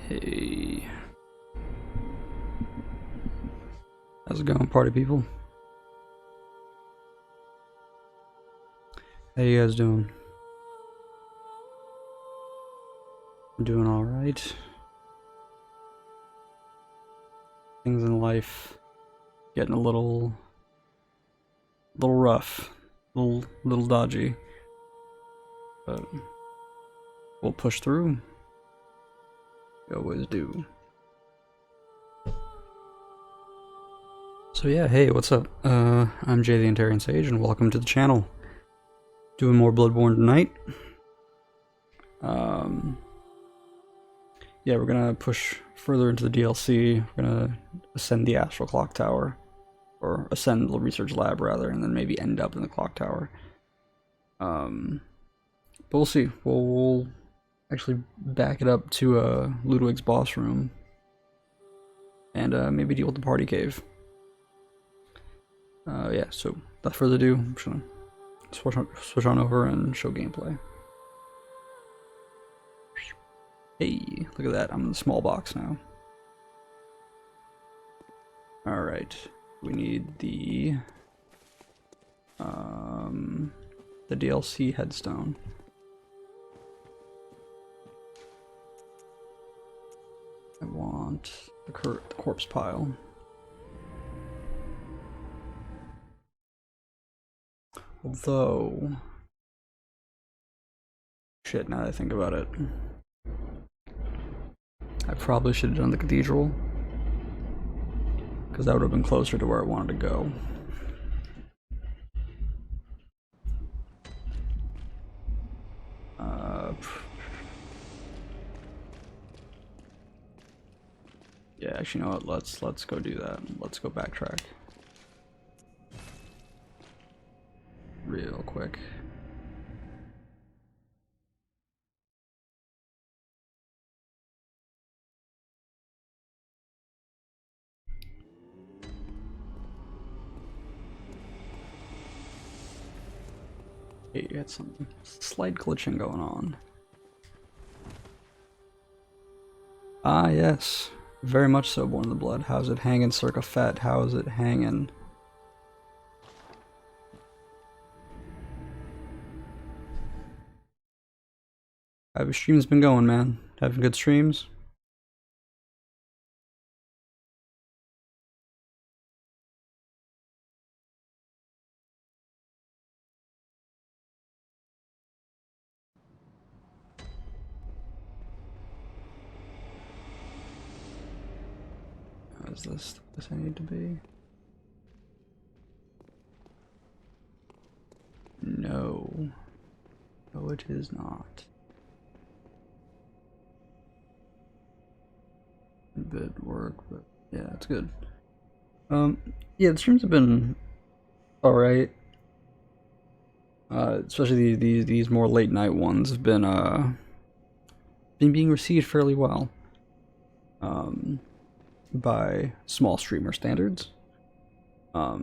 Hey, how's it going, party people? How you guys doing? I'm doing alright. Things in life getting a little rough, little dodgy, but we'll push through. We always do. So yeah, hey, what's up? I'm Jay the Antarian Sage, and welcome to the channel. Doing more Bloodborne tonight. Yeah, we're gonna push further into the DLC. We're gonna ascend the Astral Clock Tower, or ascend the research lab rather, and then maybe end up in the clock tower. But we'll see. We'll actually back it up to Ludwig's boss room, and maybe deal with the party cave. Yeah. So without further ado, I'm just gonna switch on over and show gameplay. Hey, look at that, I'm in the small box now. Alright, we need the DLC headstone. I want the corpse pile. Although, shit, now that I think about it, I probably should have done the cathedral, because that would have been closer to where I wanted to go. Yeah, actually, you know what? Let's go do that. Let's go backtrack real quick. Hey, you had some slight glitching going on. Ah, yes. Very much so, Born in the Blood. How's it hanging, circa fat? How's it hanging? How have your streams been going, man? Having good streams? How is this I need to be? No. No, it is not. Bit work, but yeah, it's good. Yeah, the streams have been alright. Especially these more late night ones have been being received fairly well. By small streamer standards. Yeah,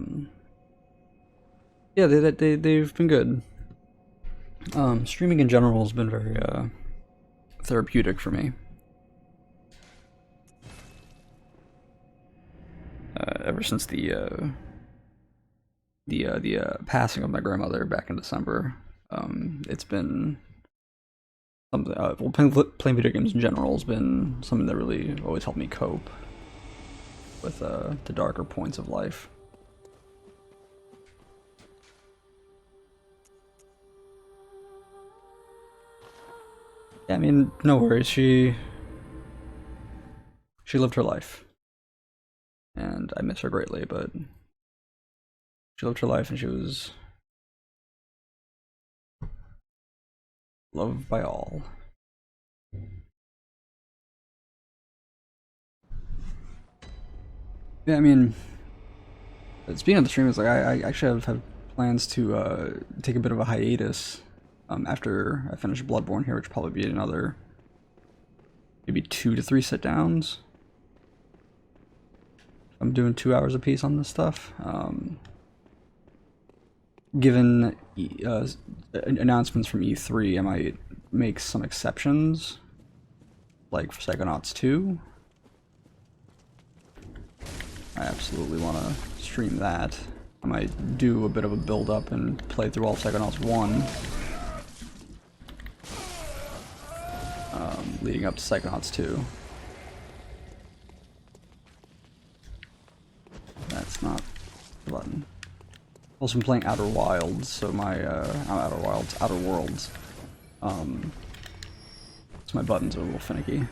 they've been good. Streaming in general has been very therapeutic for me. Ever since the passing of my grandmother back in December, it's been something. Well, playing video games in general has been something that really always helped me cope with the darker points of life. Yeah, I mean, no worries. She lived her life, and I miss her greatly. But she lived her life, and she was loved by all. Yeah, I mean, speaking of the stream, it's like I actually have plans to take a bit of a hiatus after I finish Bloodborne here, which will probably be another maybe 2 to 3 sit downs. I'm doing 2 hours a piece on this stuff. Given announcements from E3, I might make some exceptions like for Psychonauts 2. I absolutely want to stream that. I might do a bit of a build up and play through all of Psychonauts 1. Leading up to Psychonauts 2. That's not the button. Also been playing Outer Wilds, so my, not Outer Wilds, Outer Worlds. So my buttons are a little finicky.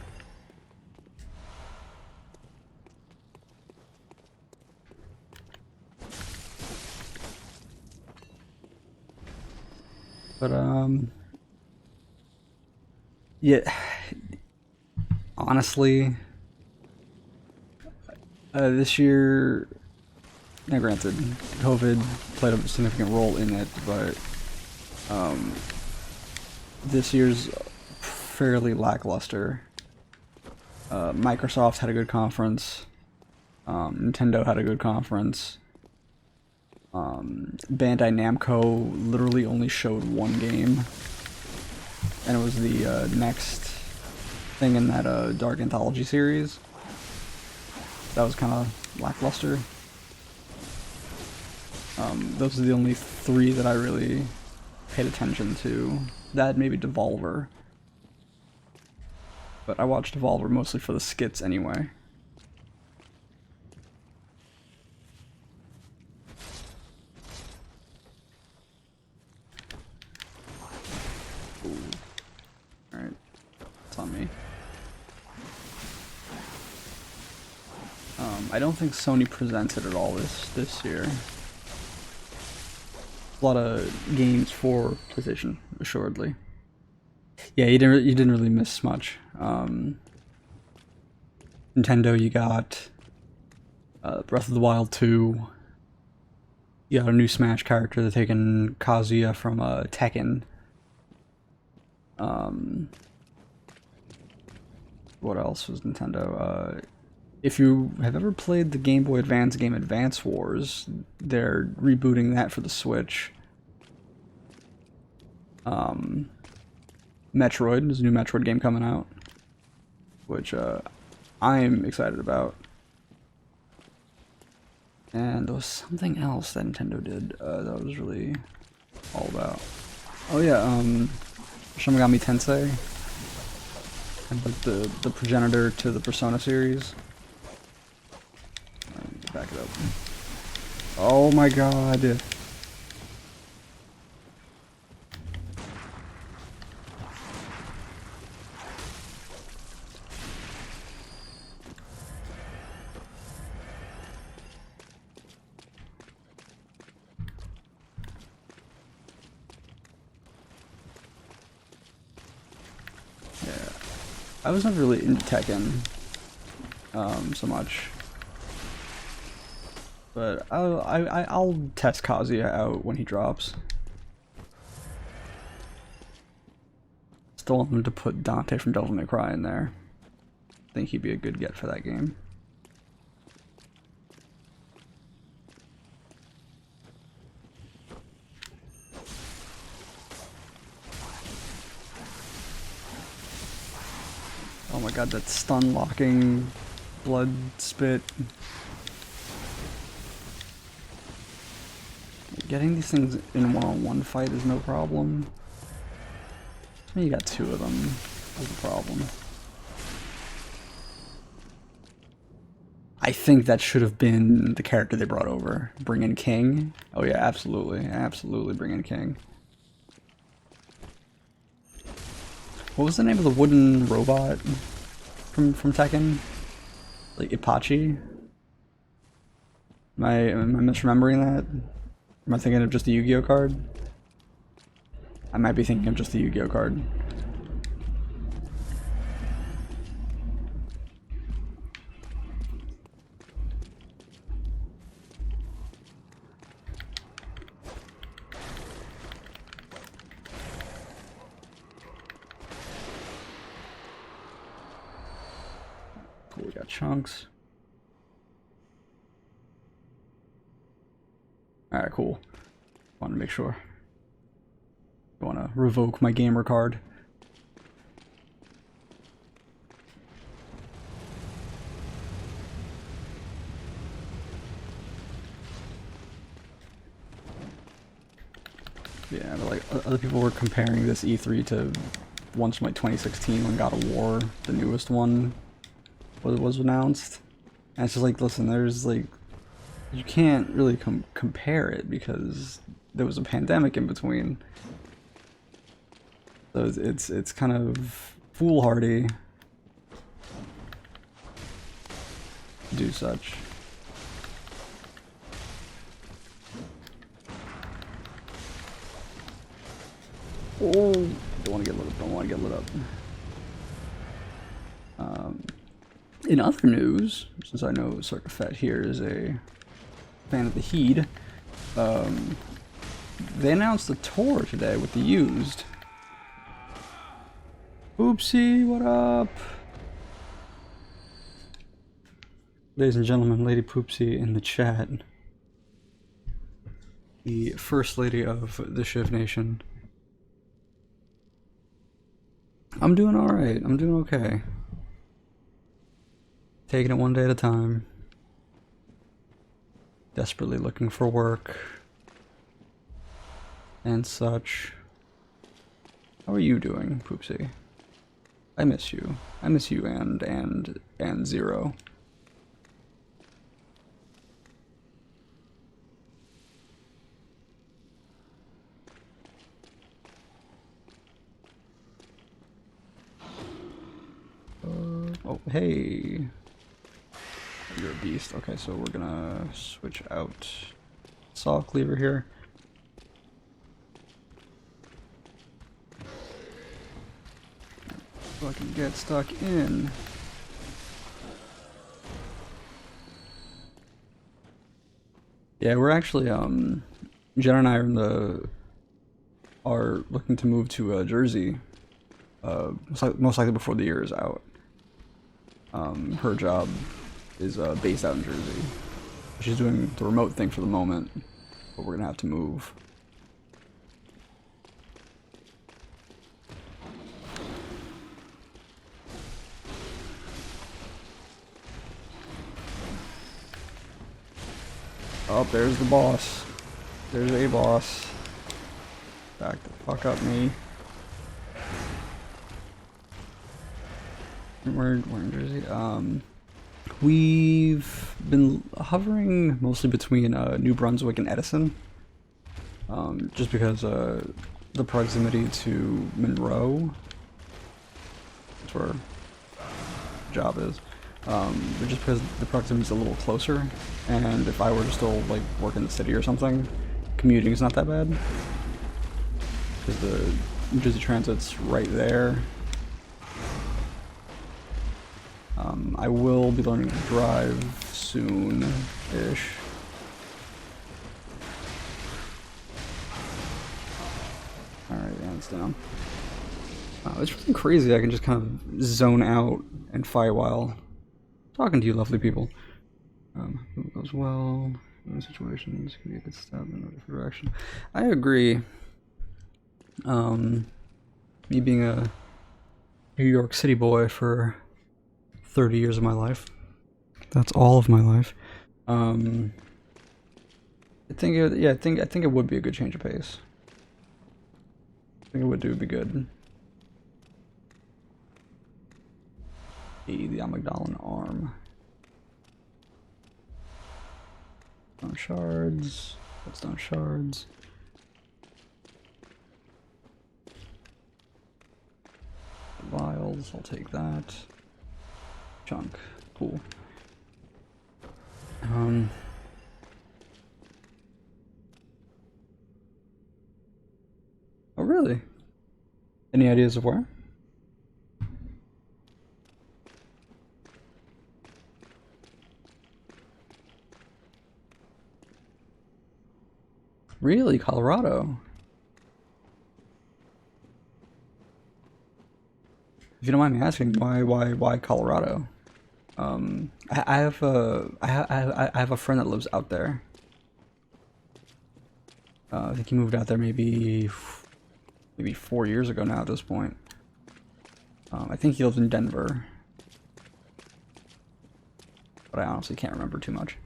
But, yeah, honestly, this year, now granted, COVID played a significant role in it, but, this year's fairly lackluster. Microsoft had a good conference, Nintendo had a good conference, Bandai Namco literally only showed one game, and it was the next thing in that Dark Anthology series. That was kind of lackluster. Those are the only three that I really paid attention to. That, maybe Devolver. But I watched Devolver mostly for the skits anyway. Alright, it's on me. I don't think Sony presented at all this year. A lot of games for PlayStation, assuredly. Yeah, you didn't really miss much. Nintendo, you got Breath of the Wild 2. You got a new Smash character. They're taking Kazuya from Tekken. What else was Nintendo? If you have ever played the Game Boy Advance game Advance Wars, they're rebooting that for the Switch. Metroid, there's a new Metroid game coming out, which I'm excited about. And there was something else that Nintendo did that I was really all about. Oh yeah, Shin Megami Tensei, and like the progenitor to the Persona series. Back it up. Oh my god. Yeah. I was never really into Tekken so much. But I'll test Kazuya out when he drops. Still want them to put Dante from Devil May Cry in there. I think he'd be a good get for that game. Oh my god, that stun locking blood spit. Getting these things in one-on-one fight is no problem. You got two of them. That's a problem. I think that should have been the character they brought over. Bring in King. Oh yeah, absolutely. Absolutely bring in King. What was the name of the wooden robot from Tekken? Like Ippachi? Am I misremembering that? Am I thinking of just the Yu-Gi-Oh card? I might be thinking of just the Yu-Gi-Oh card. Cool, we got chunks. Alright, cool. Want to make sure. I want to revoke my gamer card. Yeah, but like other people were comparing this E3 to ones from like 2016 when God of War, the newest one, was announced. And it's just like, listen, there's like, you can't really compare it because there was a pandemic in between. So it's kind of foolhardy to do such. Oh, don't want to get lit up. Don't want to get lit up. In other news, since I know Circa Fett here is a fan of the Heed, they announced the tour today with the used. Oopsie, what up? Ladies and gentlemen, Lady Poopsie in the chat. The first lady of the Shiv Nation. I'm doing alright. I'm doing okay. Taking it one day at a time. Desperately looking for work. And such. How are you doing, Poopsie? I miss you. I miss you and Zero. Oh, hey. You're a beast. Okay, so we're gonna switch out saw cleaver here. So I can get stuck in. Yeah, we're actually Jen and I are looking to move to Jersey. Most likely before the year is out. Her job is based out in Jersey. She's doing the remote thing for the moment, but we're gonna have to move. Oh, there's the boss. There's a boss. Back the fuck up, me. We're in Jersey. We've been hovering mostly between New Brunswick and Edison. Just because the proximity to Monroe, that's where the job is. But just because the proximity is a little closer, and if I were to still like work in the city or something, commuting is not that bad. Because the New Jersey Transit's right there. I will be learning to drive soon-ish. Alright, yeah, it's down. It's really crazy. I can just kind of zone out and fight while talking to you lovely people. It goes well in situations, can be a good step in a different direction. I agree. Me being a New York City boy for 30 years of my life. That's all of my life. I think it would be a good change of pace. I think it would be good. The Amygdalin arm. No shards. That's no shards. Vials, I'll take that. Chunk. Cool. Oh really? Any ideas of where? Really? Colorado? If you don't mind me asking, why Colorado? I have a friend that lives out there. I think he moved out there maybe 4 years ago now at this point. I think he lives in Denver, but I honestly can't remember too much.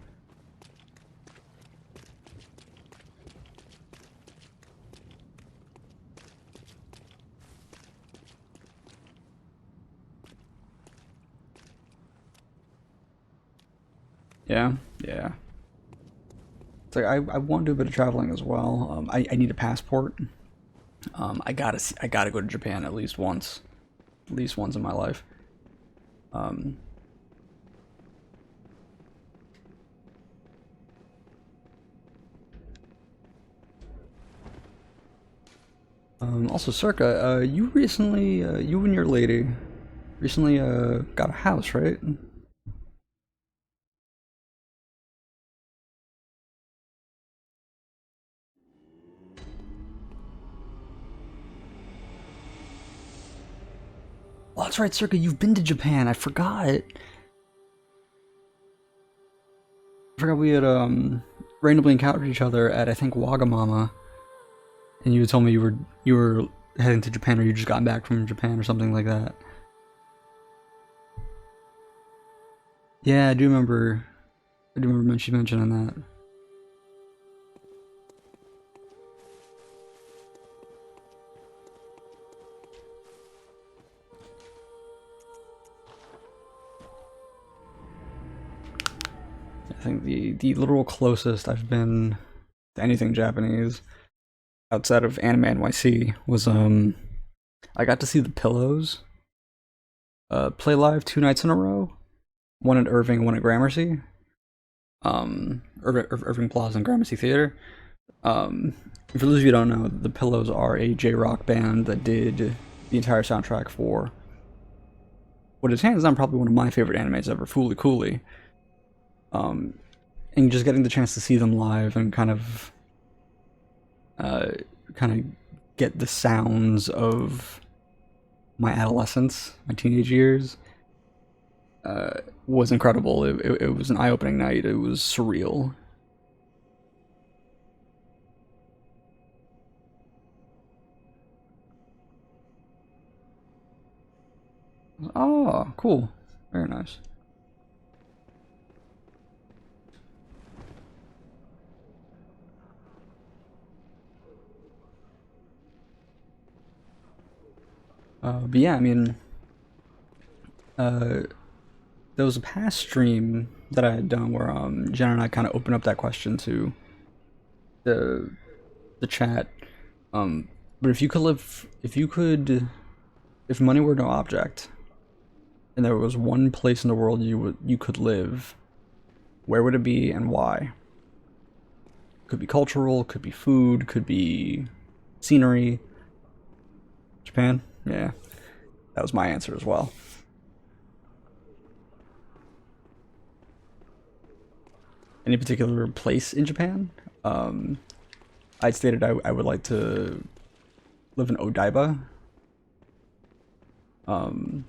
Yeah, yeah. It's like I want to do a bit of traveling as well. I need a passport. I gotta go to Japan at least once in my life. Um, Also, Circa, you recently, you and your lady recently got a house, right? Oh, that's right, Circa. You've been to Japan. I forgot. I forgot we had randomly encountered each other at I think Wagamama, and you told me you were heading to Japan, or you just gotten back from Japan, or something like that. Yeah, I do remember. I do remember she mentioning that. I think the literal closest I've been to anything Japanese outside of Anime NYC was I got to see the Pillows play live 2 nights in a row, one at Irving, one at Gramercy, Irving Plaza and Gramercy Theater. For those of you who don't know, the Pillows are a J-rock band that did the entire soundtrack for what is hands down probably one of my favorite animes ever, Fooly Cooly. And just getting the chance to see them live and uh, kind of get the sounds of my adolescence, my teenage years, was incredible. It was an eye-opening night. It was surreal. Oh, cool. Very nice. But yeah, I mean, uh, there was a past stream that I had done where Jen and I kind of opened up that question to the the chat. But if money were no object, and there was one place in the world you could live, where would it be and why? Could be cultural, could be food, could be scenery. Japan? Yeah, that was my answer as well. Any particular place in Japan? Um, I'd stated I would like to live in Odaiba, um,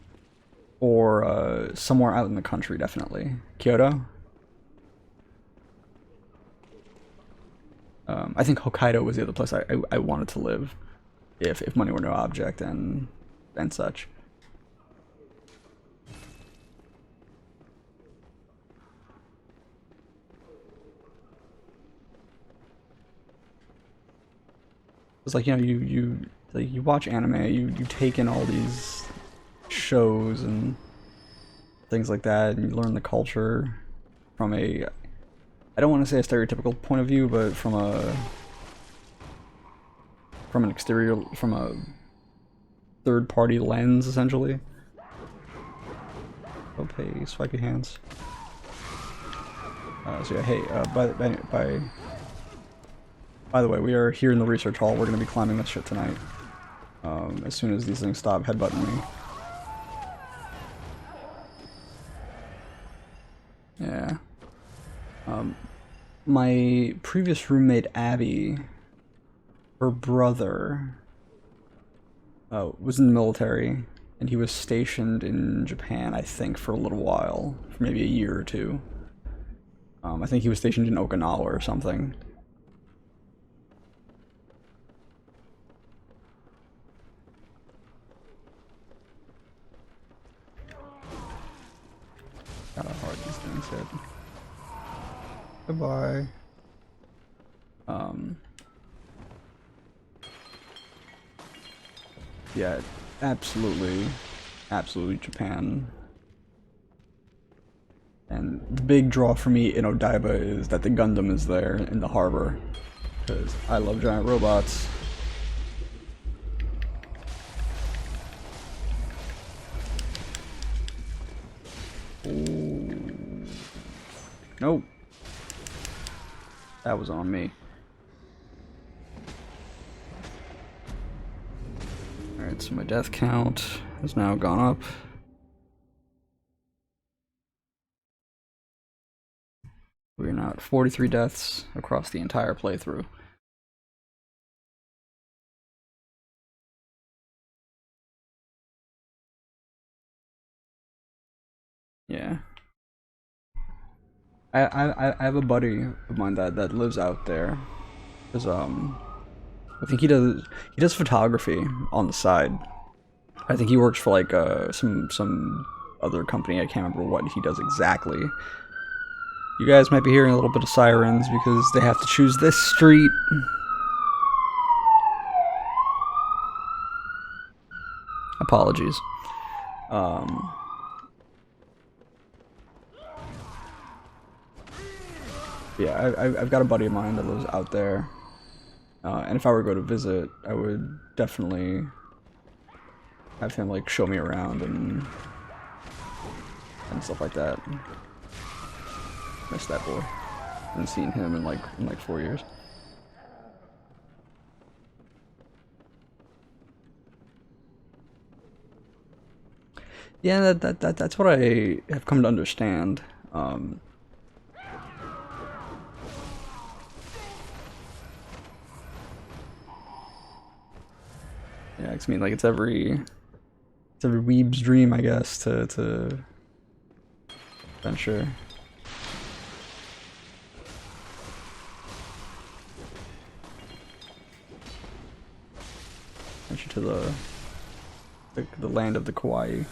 or somewhere out in the country, definitely. Kyoto. I think Hokkaido was the other place I wanted to live, if money were no object and such. It's like, you watch anime, you take in all these shows and things like that, and you learn the culture from a, I don't want to say a stereotypical point of view, but from an exterior, from a third party lens, essentially. Okay, swipey hands. So yeah, hey, by the way, we are here in the research hall. We're gonna be climbing this shit tonight. As soon as these things stop headbutting me. Yeah. My previous roommate Abby, her brother, was in the military, and he was stationed in Japan, I think, for a little while, for maybe a year or two. I think he was stationed in Okinawa or something. God, how hard these things hit. Goodbye. Um, yeah, absolutely, absolutely Japan. And the big draw for me in Odaiba is that the Gundam is there in the harbor, because I love giant robots. Ooh. Nope. That was on me. Alright, so my death count has now gone up. We're now at 43 deaths across the entire playthrough. Yeah. I have a buddy of mine that lives out there. Cause I think he does photography on the side. I think he works for like some other company. I can't remember what he does exactly. You guys might be hearing a little bit of sirens because they have to choose this street. Apologies. Yeah, I've got a buddy of mine that lives out there, and if I were to go to visit, I would definitely have him like show me around and stuff like that. Miss that boy. I haven't seen him in like 4 years. Yeah, that's what I have come to understand. Yeah, I mean, like it's every weeb's dream, I guess, to venture. Venture to the land of the kawaii.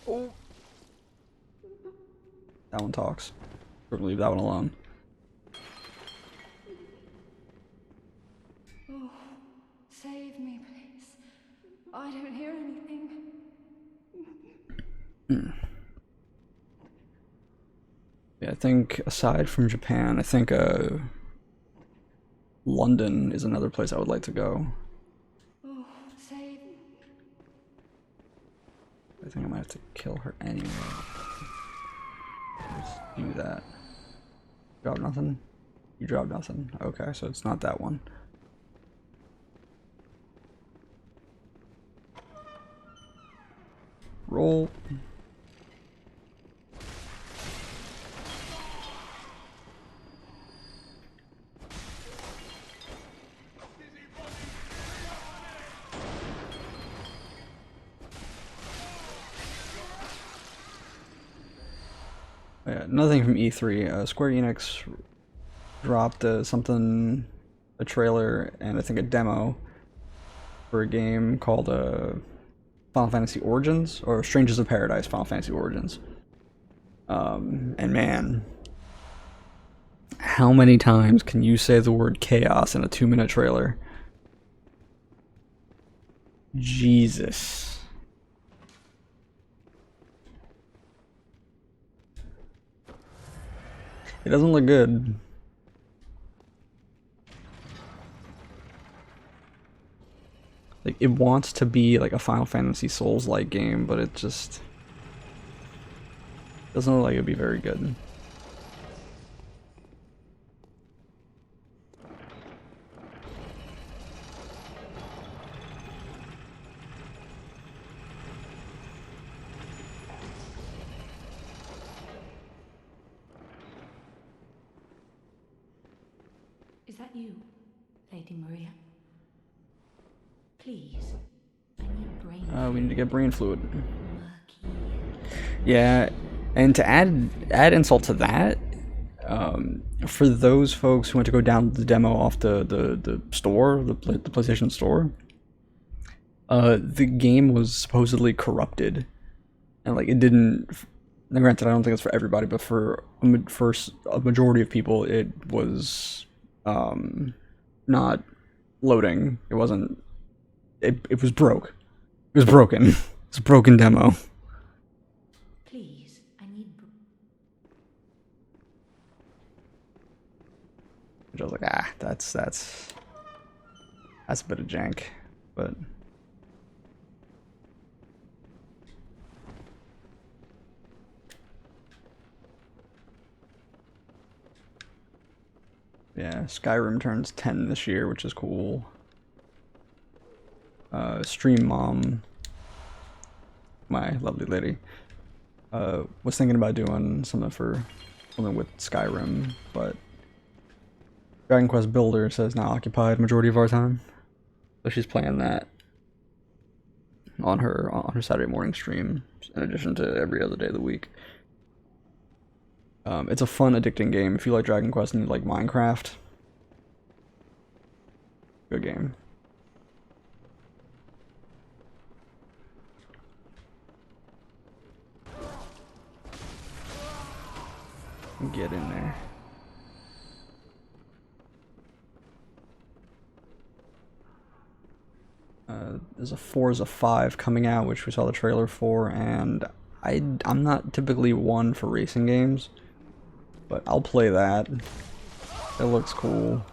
Oh. That one talks. We're gonna leave that one alone. Oh, save me, please. I don't hear anything. Yeah, I think aside from Japan, I think London is another place I would like to go. Oh, save me. I think I might have to kill her anyway. Just do that. Drop nothing? You drop nothing. Okay, so it's not that one. Roll. Yeah, nothing from E3. Square Enix dropped a trailer and I think a demo for a game called Final Fantasy Origins, or Strangers of Paradise Final Fantasy Origins. And man, how many times can you say the word chaos in a 2-minute trailer? Jesus. It doesn't look good. Like, it wants to be like a Final Fantasy Souls-like game, but it just doesn't look like it'd be very good. Is that you, Lady Maria? Please, I need brain. We need to get brain fluid. Murky. Yeah, and to add insult to that, for those folks who went to go download the demo off the store, the PlayStation Store, the game was supposedly corrupted, and like it didn't. Now, granted, I don't think it's for everybody, but for a majority of people, it was not loading. It wasn't. It was broke. It was broken. It's a broken demo. Please, I need. Which I was like, ah, that's a bit of jank, but. Yeah, Skyrim turns 10 this year, which is cool. Stream Mom, my lovely lady, was thinking about doing something with Skyrim, but Dragon Quest Builder says not occupied majority of our time, so she's playing that on her Saturday morning stream, in addition to every other day of the week. It's a fun, addicting game. If you like Dragon Quest and you like Minecraft, good game. Get in there. There's a Forza 5 coming out, which we saw the trailer for, and I'm not typically one for racing games, but I'll play that. It looks cool.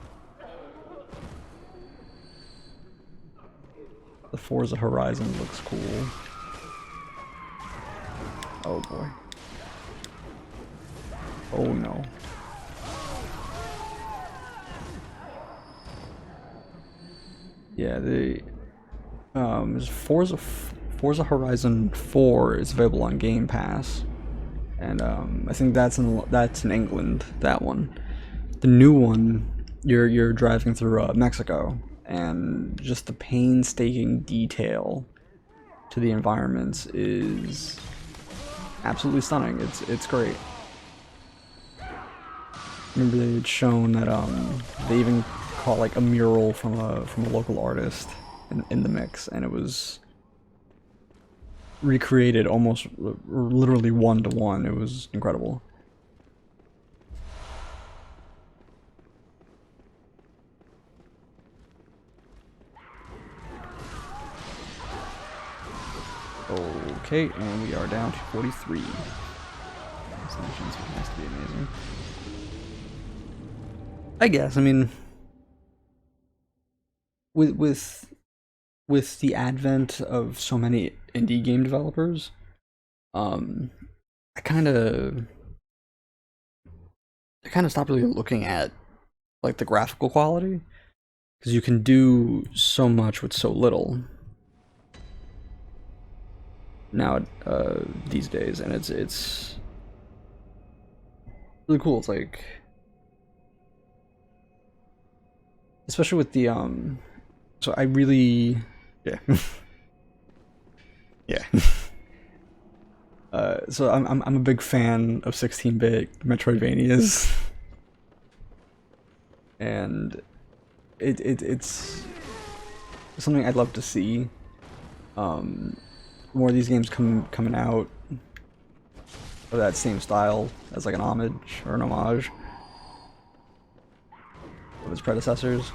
The Forza Horizon looks cool. Oh boy. Oh no. Yeah, Forza Horizon 4 is available on Game Pass, and I think that's in England. That one. The new one, you're driving through Mexico, and just the painstaking detail to the environments is absolutely stunning. It's great. Remember they had shown that they even caught like a mural from a local artist in the mix, and it was recreated almost literally 1-to-1. It was incredible. Okay, and we are down to 43. This mission's has to be amazing. I guess. I mean, with the advent of so many indie game developers, I kind of stopped really looking at like the graphical quality, because you can do so much with so little now these days, and it's really cool. It's like, especially with the so I really, yeah. Yeah. So I'm a big fan of 16-bit Metroidvanias, and it's something I'd love to see. More of these games coming out of that same style, as like an homage or an homage of its predecessors.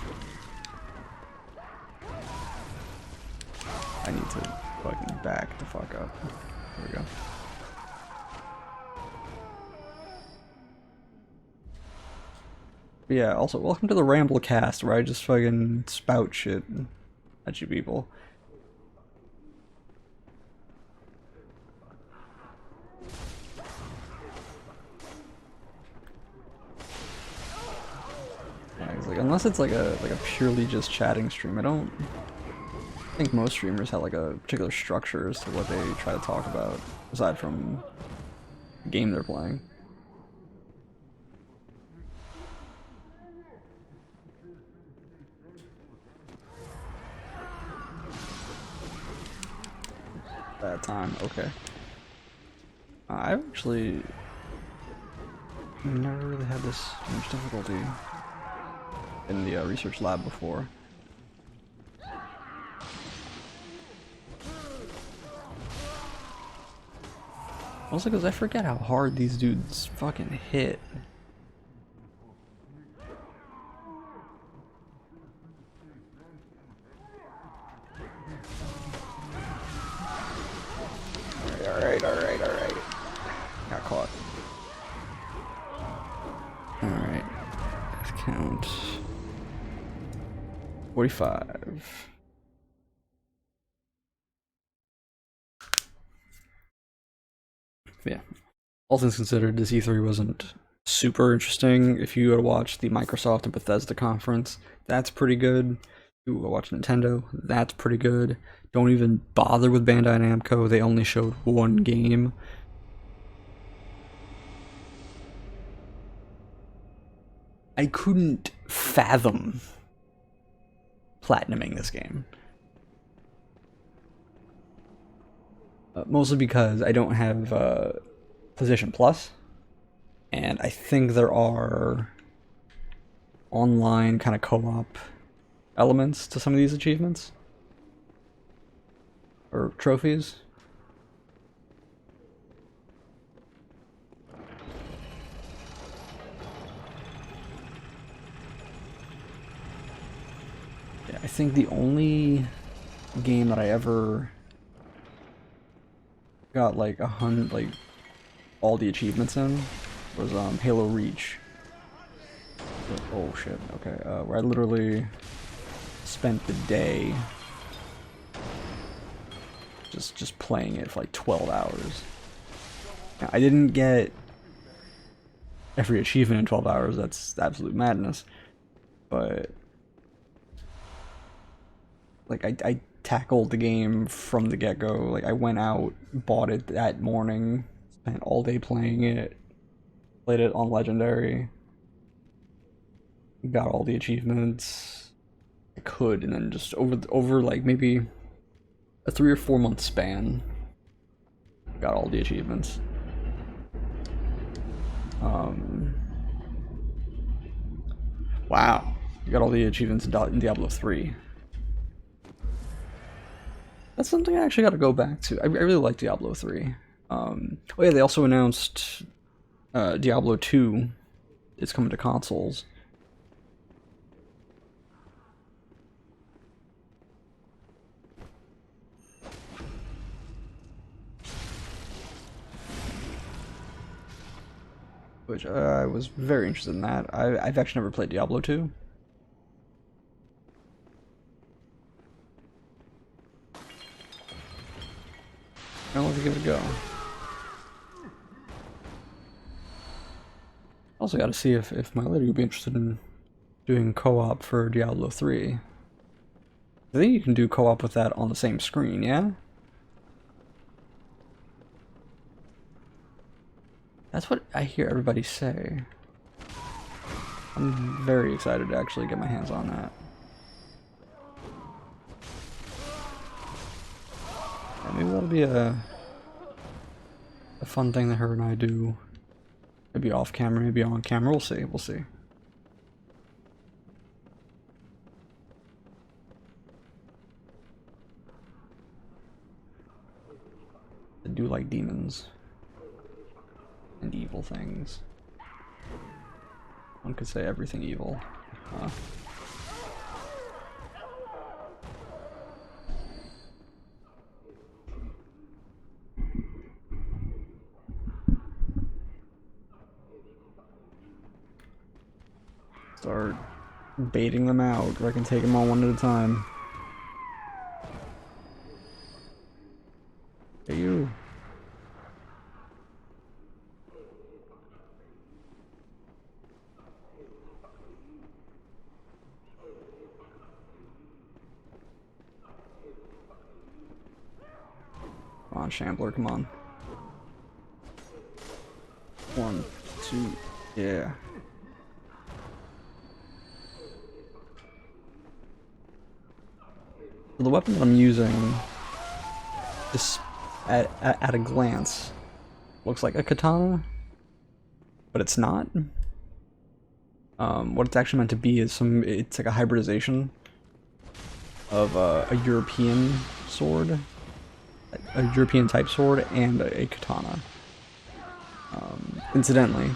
I need to fucking back the fuck up. There we go. But yeah, also, welcome to the Ramble Cast, where I just fucking spout shit at you people. Yeah, it's like, unless it's like a purely just chatting stream, I don't think most streamers have like a particular structure as to what they try to talk about, aside from the game they're playing. Bad time, okay. I've actually never really had this much difficulty in the research lab before. Also, because I forget how hard these dudes fucking hit. alright, alright, alright. Got caught. Alright. Let's count. 45. Yeah. All things considered, this E3 wasn't super interesting. If you go to watch the Microsoft and Bethesda conference, that's pretty good. If you go watch Nintendo, that's pretty good. Don't even bother with Bandai Namco, they only showed one game. I couldn't fathom platinuming this game. Mostly because I don't have PlayStation Plus, and I think there are online kind of co-op elements to some of these achievements or trophies. Yeah, I think the only game that I ever got like all the achievements in was Halo Reach. Oh shit, okay, where I literally spent the day just playing it for like 12 hours. Now, I didn't get every achievement in 12 hours, that's absolute madness, but like I tackled the game from the get-go. Like I went out, bought it that morning, spent all day playing it, played it on Legendary, got all the achievements I could, and then just over like maybe a 3 or 4 month span, got all the achievements. Wow, you got all the achievements in Diablo 3. That's something I actually got to go back to. I really like Diablo 3. Oh yeah, they also announced Diablo 2 is coming to consoles. Which I was very interested in that. I've actually never played Diablo 2. I'll have to give it a go. Also got to see if my lady would be interested in doing co-op for Diablo 3. I think you can do co-op with that on the same screen, yeah? That's what I hear everybody say. I'm very excited to actually get my hands on that. Yeah, maybe that'll be a fun thing that her and I do. Maybe off camera, maybe on camera. We'll see. We'll see. I do like demons and evil things. One could say everything evil. Start baiting them out, or I can take them all one at a time. Hey, you. Come on, Shambler, come on. 1, 2, yeah. The weapon that I'm using, just at a glance, looks like a katana, but it's not. What it's actually meant to be is it's like a hybridization of a European sword, a European type sword, and a katana. Incidentally,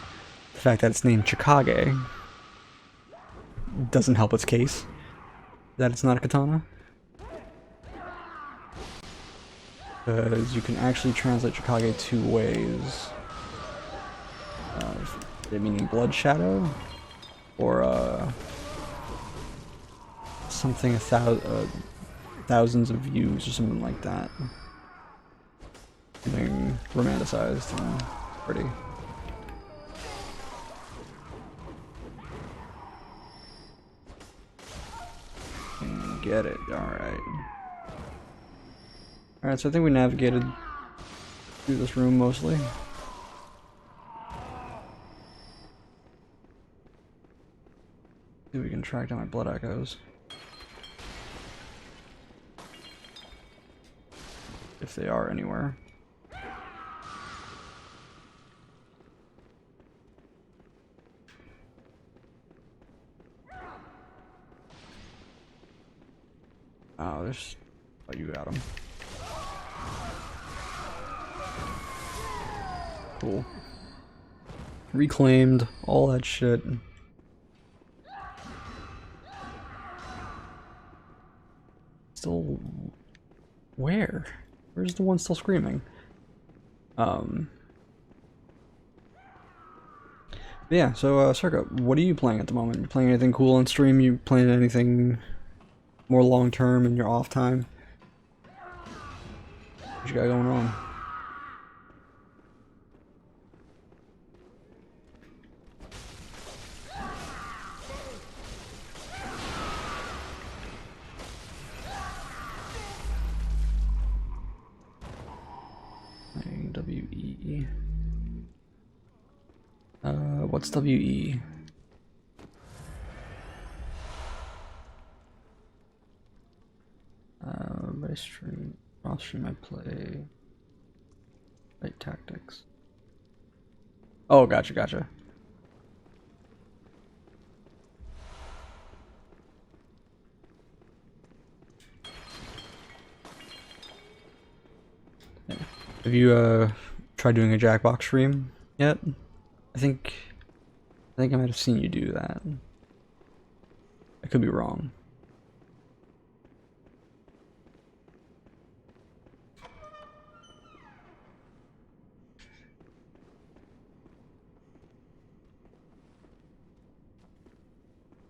the fact that it's named Chikage doesn't help its case that it's not a katana. because you can actually translate Chikage two ways. Meaning Blood Shadow, or something thousands of views or something like that. Something romanticized and pretty. Get it, alright. Alright, so I think we navigated through this room mostly. See if we can track down my blood echoes. If they are anywhere. Oh, there's... Oh, you got him. Cool. Reclaimed, all that shit. Still... Where? Where's the one still screaming? Yeah, so, Circa, what are you playing at the moment? You playing anything cool on stream? You playing anything more long-term in your off time? What you got going on? WE. What's WE? By stream, off stream I play Light Tactics. Oh, gotcha, gotcha. Yeah. Have you tried doing a Jackbox stream yet? I think I might have seen you do that. I could be wrong.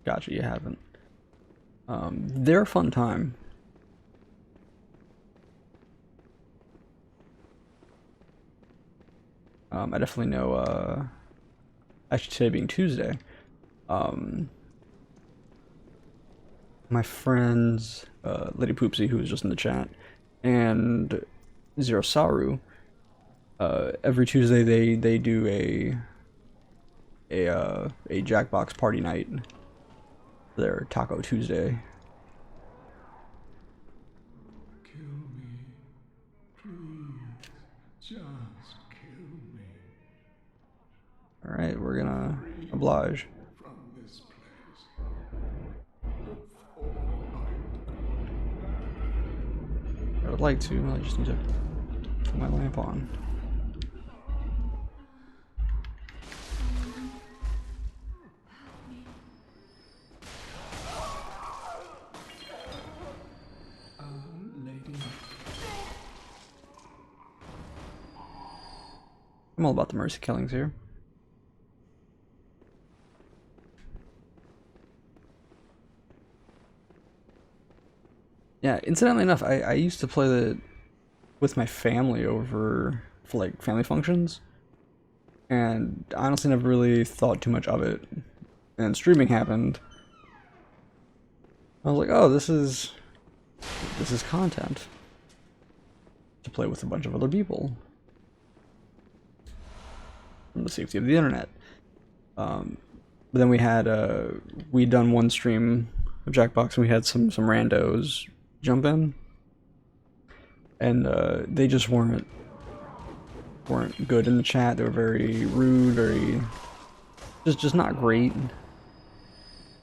Gotcha, you haven't. They're a fun time. I definitely know, actually today being Tuesday, my friends, Lady Poopsie, who was just in the chat, and Zero Saru, every Tuesday they do a Jackbox party night. Their Taco Tuesday. Kill me, please, just kill me. All right, we're gonna oblige. From this place. I would like to. I just need to put my lamp on. Lady. I'm all about the mercy killings here. Yeah, incidentally enough, I used to play with my family over for like family functions, and I honestly never really thought too much of it. And streaming happened. I was like, oh, this is content to play with a bunch of other people from the safety of the internet. But then we had we'd done one stream of Jackbox, and we had some randos jump in, and they just weren't good in the chat. They were very rude, very just not great.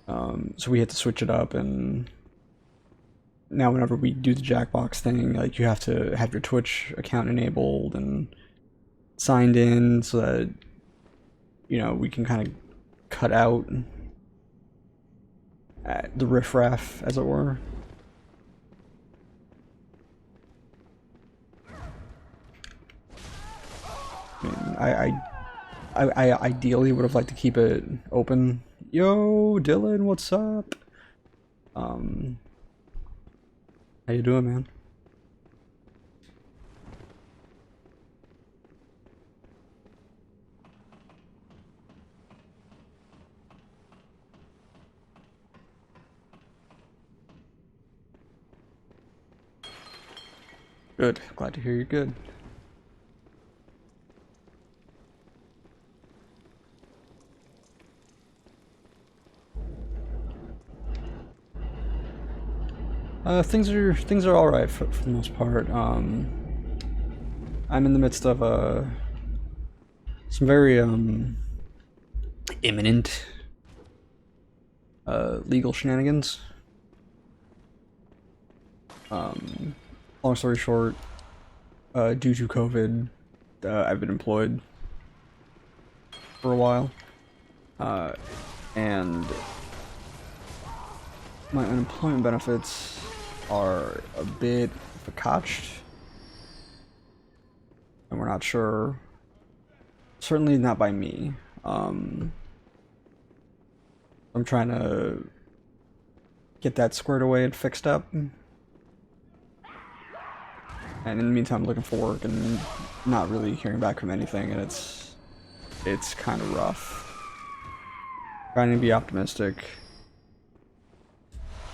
So we had to switch it up, and now whenever we do the Jackbox thing, like, you have to have your Twitch account enabled and signed in so that, you know, we can kind of cut out the riffraff, as it were. I ideally would have liked to keep it open. Yo, Dylan, what's up? How you doing, man? Good. Glad to hear you're good. Things are all right for the most part. I'm in the midst of some very imminent legal shenanigans. Long story short, due to COVID, I've been employed for a while, and my unemployment benefits are a bit fakatched, and we're not sure. Certainly not by me. I'm trying to get that squared away and fixed up. And in the meantime, I'm looking for work and not really hearing back from anything, and it's kind of rough. Trying to be optimistic,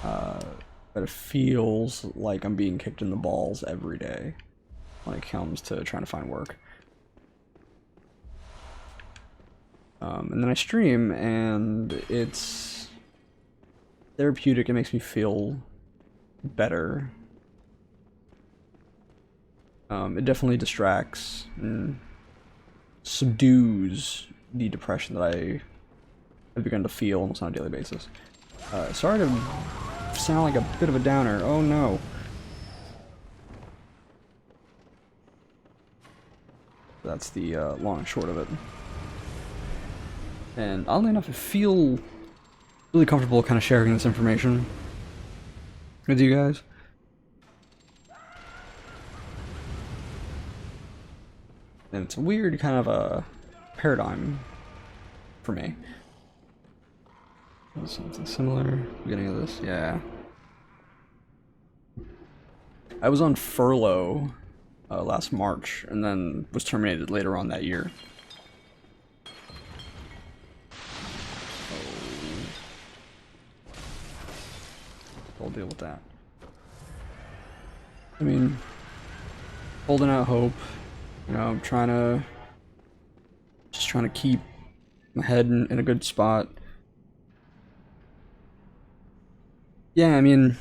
but it feels like I'm being kicked in the balls every day when it comes to trying to find work. And then I stream, and it's therapeutic. It makes me feel better. It definitely distracts and subdues the depression that I have begun to feel almost on a daily basis. Sorry to sound like a bit of a downer. Oh no. That's the long and short of it. And oddly enough, I feel really comfortable kind of sharing this information with you guys. And it's a weird kind of a paradigm for me. Something similar. Beginning of this, yeah. I was on furlough last March, and then was terminated later on that year. We'll deal with that. I mean, holding out hope. You know, I'm just trying to keep my head in a good spot. Yeah, I mean,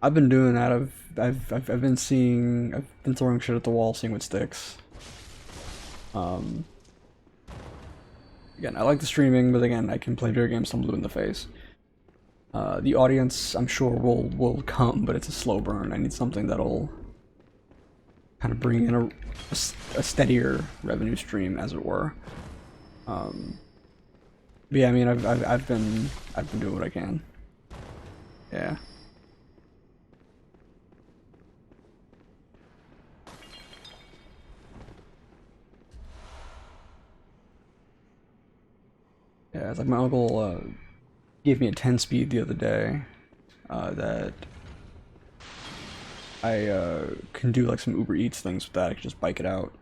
I've been doing that. I've been throwing shit at the wall, seeing what sticks. Again, I like the streaming, but again, I can play video games till I'm blue in the face. The audience, I'm sure, will come, but it's a slow burn. I need something that'll kind of bring in a steadier revenue stream, as it were. But yeah, I mean, I've been doing what I can. Yeah. Yeah, it's like my uncle gave me a 10 speed the other day that I can do like some Uber Eats things with that. I can just bike it out.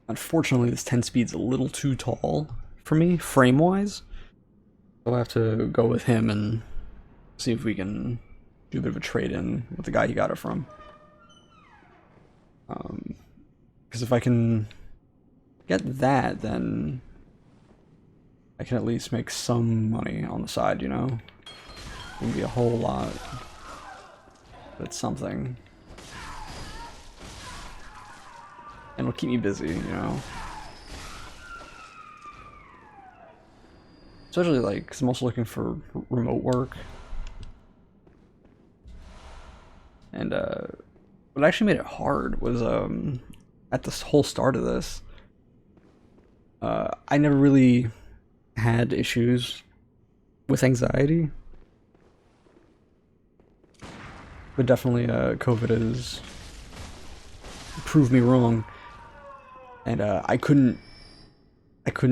Unfortunately, this 10 speed's a little too tall for me, frame-wise. So I have to go with him and see if we can do a bit of a trade-in with the guy he got it from. Because if I can get that, then I can at least make some money on the side, you know? It wouldn't be a whole lot, but it's something. And it'll keep me busy, you know? Especially, like, 'cause I'm also looking for remote work. And, what actually made it hard was, at the whole start of this, I never really had issues with anxiety. But definitely, COVID has prove me wrong. And I couldn't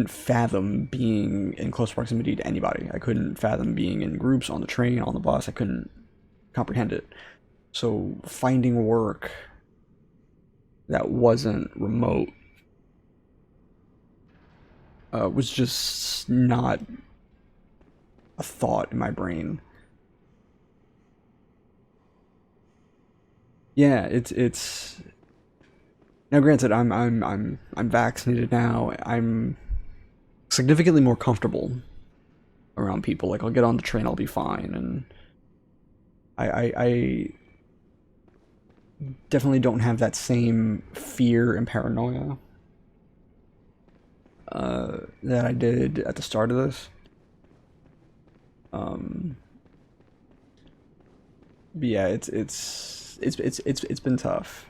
fathom being in close proximity to anybody. I couldn't fathom being in groups, on the train, on the bus. I couldn't comprehend it. So finding work that wasn't remote was just not a thought in my brain. Yeah, it's now granted I'm vaccinated now. I'm significantly more comfortable around people. Like I'll get on the train, I'll be fine, and I definitely don't have that same fear and paranoia that I did at the start of this. But yeah, it's been tough.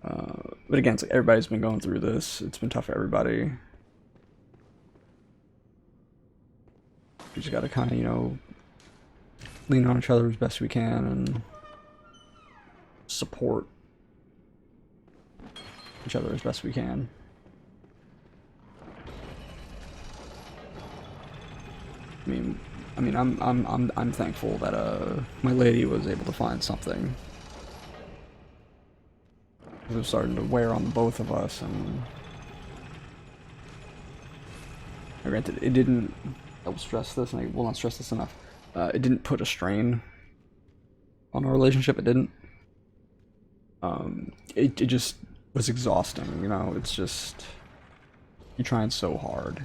But again, it's like everybody's been going through this. It's been tough for everybody. We just gotta kind of, lean on each other as best we can and support each other as best we can. I'm thankful that my lady was able to find something. It was starting to wear on both of us, and granted, it didn't. I will stress this, and I will not stress this enough. It didn't put a strain on our relationship. It didn't. It just was exhausting. It's just you're trying so hard.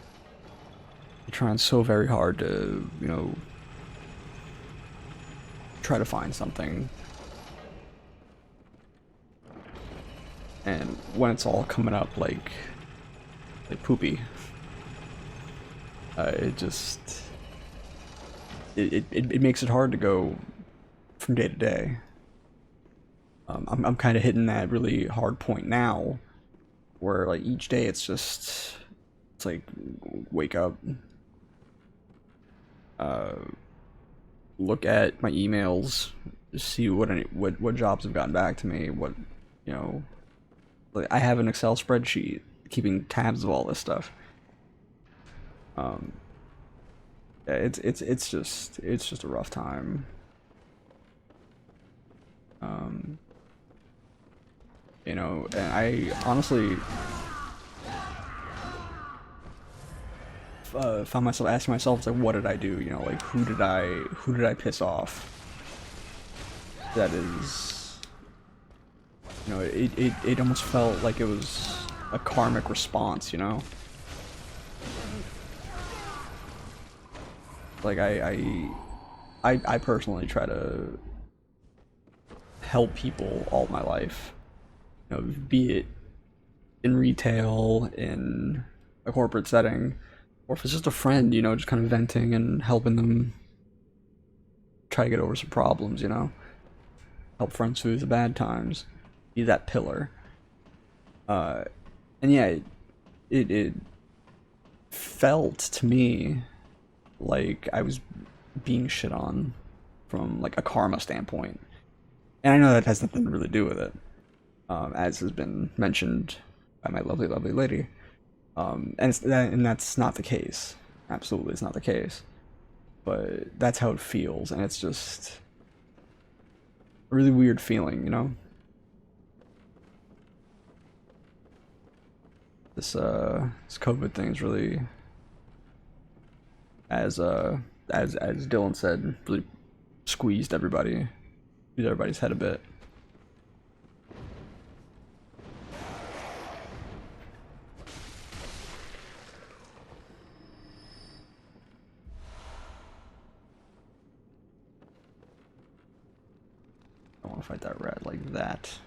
You're trying so very hard to, try to find something. And when it's all coming up like poopy, it makes it hard to go from day to day. I'm kind of hitting that really hard point now, where like each day it's like wake up, look at my emails, see what jobs have gotten back to me, what like I have an Excel spreadsheet keeping tabs of all this stuff. Yeah, it's just a rough time. And I honestly found myself asking myself, it's like, what did I do? Like who did I piss off? That is, it almost felt like it was a karmic response, Like I personally try to help people all my life, be it in retail, in a corporate setting, or if it's just a friend, just kind of venting and helping them try to get over some problems, help friends through the bad times, be that pillar. And yeah, it felt to me like I was being shit on from like a karma standpoint. And I know that has nothing to really do with it, as has been mentioned by my lovely, lovely lady. And that's not the case. Absolutely, it's not the case. But that's how it feels, and it's just a really weird feeling, This COVID thing is really, as Dylan said, really squeezed everybody's head a bit. I don't want to fight that rat like that.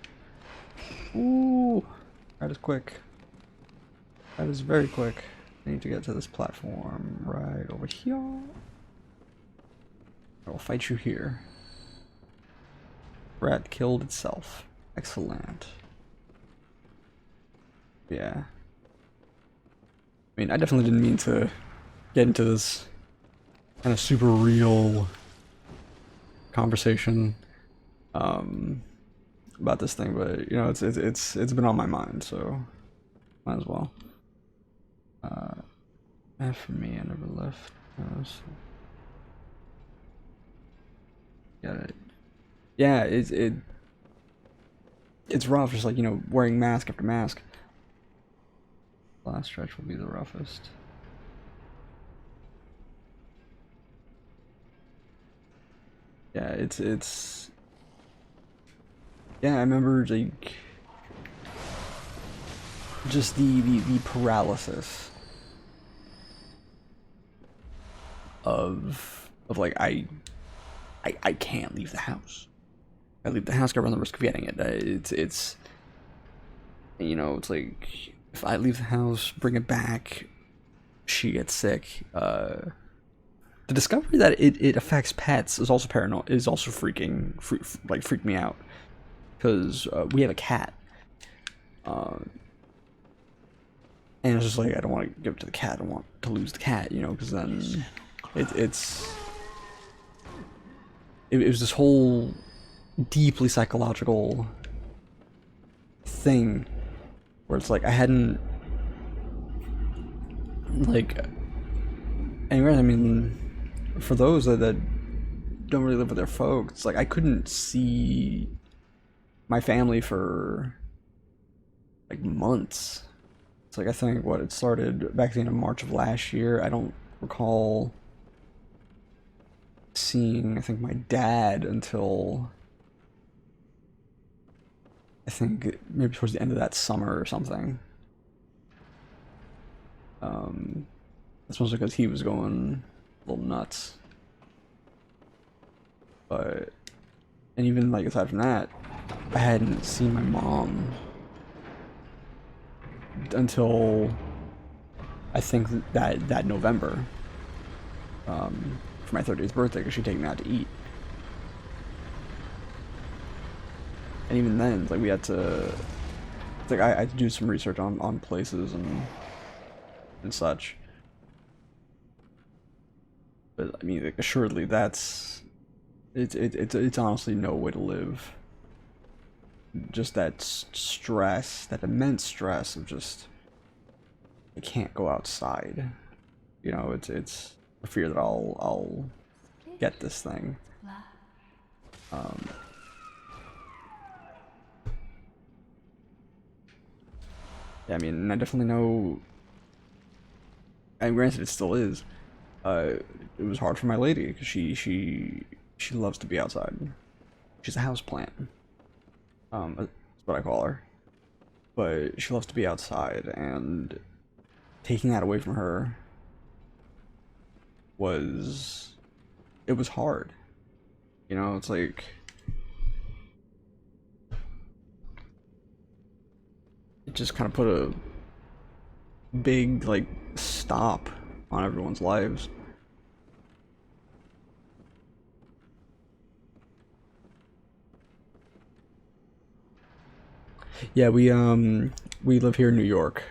Ooh, rat is quick. That is very quick. I need to get to this platform right over here. I will fight you here. Rat killed itself. Excellent. Yeah. I definitely didn't mean to get into this kind of super real conversation. about this thing, but you know, it's been on my mind, so might as well. F for me, I never left. Got it. Yeah, it's rough, just like, you know, wearing mask after mask. Last stretch will be the roughest. Yeah, it's yeah, I remember like just the paralysis of like I can't leave the house. I leave the house, I run the risk of getting it. It's you know, it's like if I leave the house, bring it back, she gets sick. The discovery that it affects pets is also paranoid. Is also freaked me out because we have a cat, and it's just like I don't want to give it to the cat. I don't want to lose the cat, you know, because then it was this whole deeply psychological thing where it's like I hadn't like anyway. I mean, for those that don't really live with their folks, like I couldn't see my family for like months. It's like I think what it started back at the end of March of last year. I don't recall seeing I think my dad until I think maybe towards the end of that summer or something. That's mostly because he was going a little nuts. But and even like aside from that, I hadn't seen my mom until I think that November, for my 30th birthday, because she'd taken me out to eat. And even then, like we had to, it's like I had to do some research on places and such. But I mean, like, assuredly, it's honestly no way to live. Just that stress, that immense stress of just I can't go outside. You know, it's a fear that I'll get this thing. Yeah, I mean, I definitely know. And granted, it still is. It was hard for my lady because she loves to be outside. She's a house plant. That's what I call her. But she loves to be outside, and taking that away from her was hard. You know, it's like it just kind of put a big like stop on everyone's lives. Yeah, we live here in New York.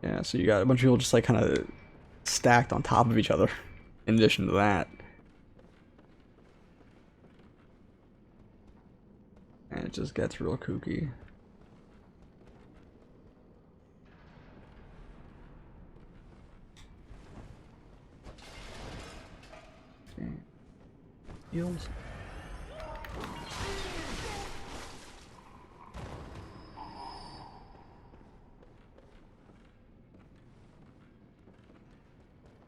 Yeah, so you got a bunch of people just like kind of stacked on top of each other in addition to that. And it just gets real kooky. Okay. Heals.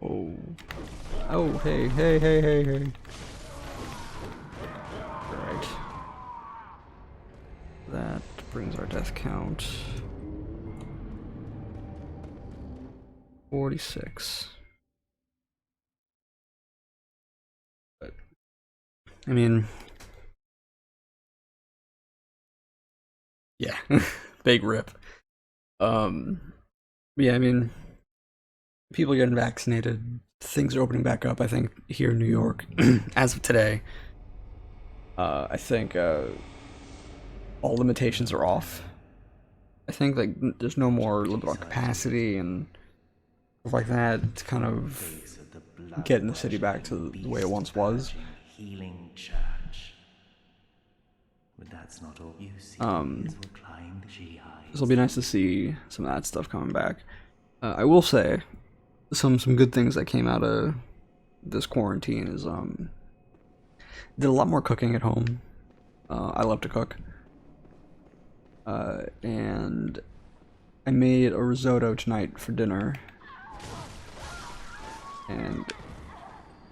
Oh. Oh, hey, hey, hey, hey, hey. Alright. That brings our death count 46. But I mean, yeah, big rip. Yeah, I mean, people getting vaccinated, things are opening back up. I think here in New York, as of today, I think all limitations are off. I think like there's no more limit on capacity and stuff like that. It's kind of getting the city back to the way it once was. Healing church. But that's not all you see. Is what climbed she hides. It'll be nice to see some of that stuff coming back. I will say, some good things that came out of this quarantine is did a lot more cooking at home. I love to cook, and I made a risotto tonight for dinner, and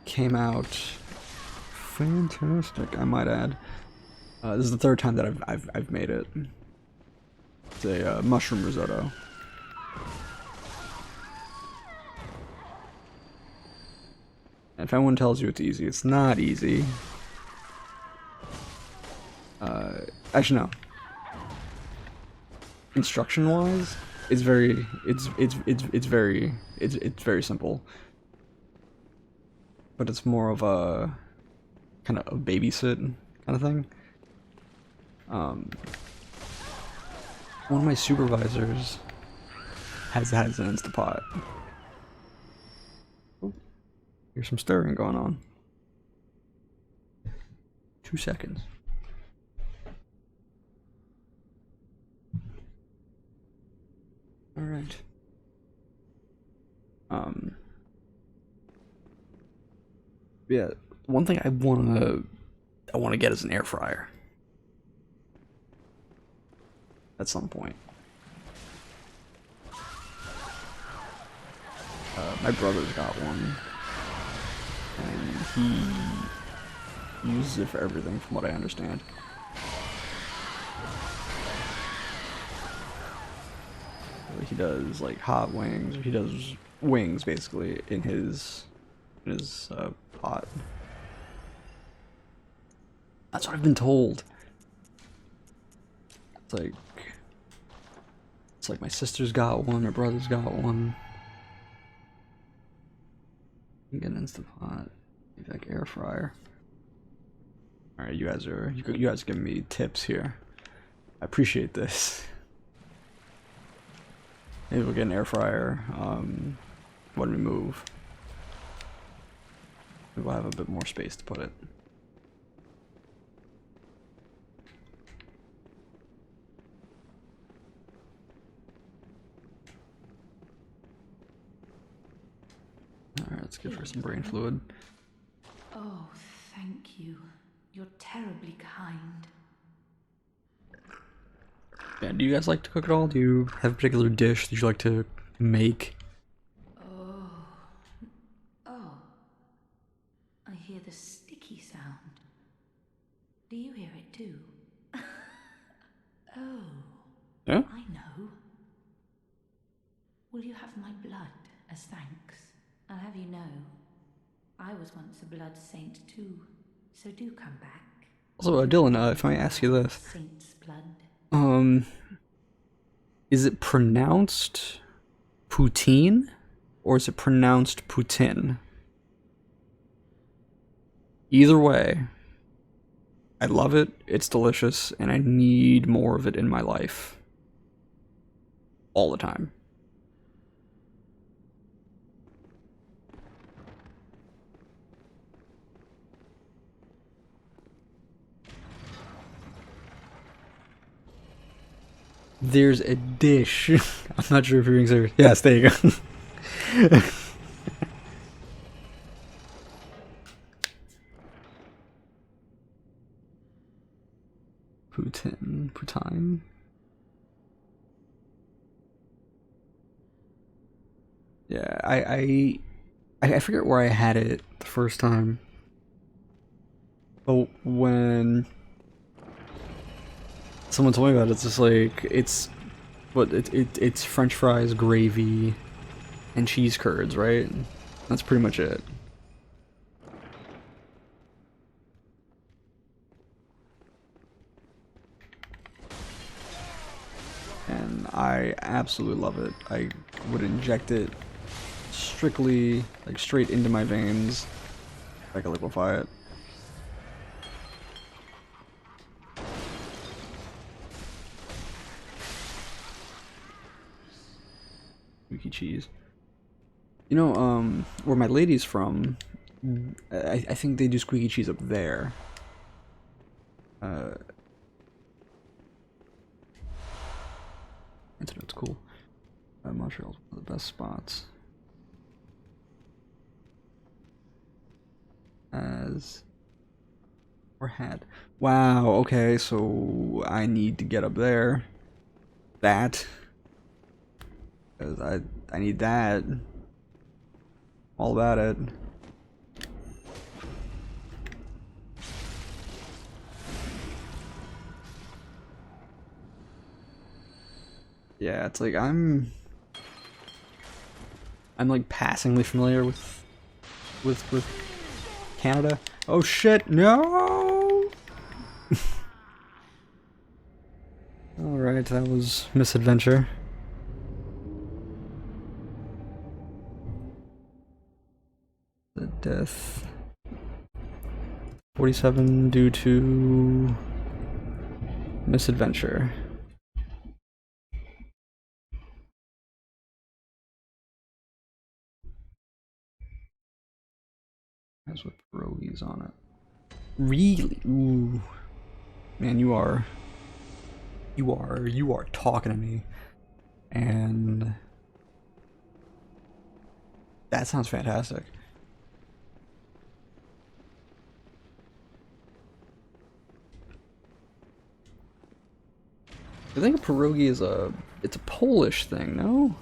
came out fantastic, I might add. This is the third time that I've made it. It's a mushroom risotto. And if anyone tells you it's easy, it's not easy. Actually, no. Instruction-wise, it's very simple. But it's more of a kind of a babysit kind of thing. One of my supervisors has an Instapot. Oh, here's some stirring going on. 2 seconds. All right. Yeah, one thing I wanna get is an air fryer. At some point. My brother's got one, and he uses it for everything, from what I understand. He does like hot wings. He does wings basically in his pot. That's what I've been told. It's like my sister's got one, my brother's got one. You can get an Instapot, maybe like air fryer. All right, you guys giving me tips here. I appreciate this. Maybe we'll get an air fryer when we move. Maybe we'll have a bit more space to put it. Alright, let's give her some brain fluid. Oh, thank you. You're terribly kind. Yeah, do you guys like to cook at all? Do you have a particular dish that you like to make? Oh. I hear the sticky sound. Do you hear it too? Oh. Yeah? I know. Will you have my blood as thanks? I'll have you know, I was once a blood saint too, so do come back. Also, Dylan, if I may ask you this. Saint's blood. Is it pronounced poutine, or is it pronounced Putin? Either way, I love it, it's delicious, and I need more of it in my life. All the time. There's a dish. I'm not sure if you're being serious. Yes, there you go. Poutine. Yeah, I forget where I had it the first time. But when someone told me about it, it's just like it's French fries, gravy, and cheese curds, right? That's pretty much it. And I absolutely love it. I would inject it strictly, like straight into my veins. I can liquefy it. Wiki cheese. You know, where my lady's from, I think they do squeaky cheese up there. Internet's cool. Montreal's one of the best spots. As or had. Wow, okay, so I need to get up there. That. 'Cause I need that. All about it. Yeah, it's like I'm like passingly familiar with Canada. Oh shit, no! Alright, that was misadventure. The death. 47 due to misadventure. That's with pierogies on it. Really? Ooh. Man, you are talking to me. And that sounds fantastic. I think a pierogi is it's a Polish thing, no?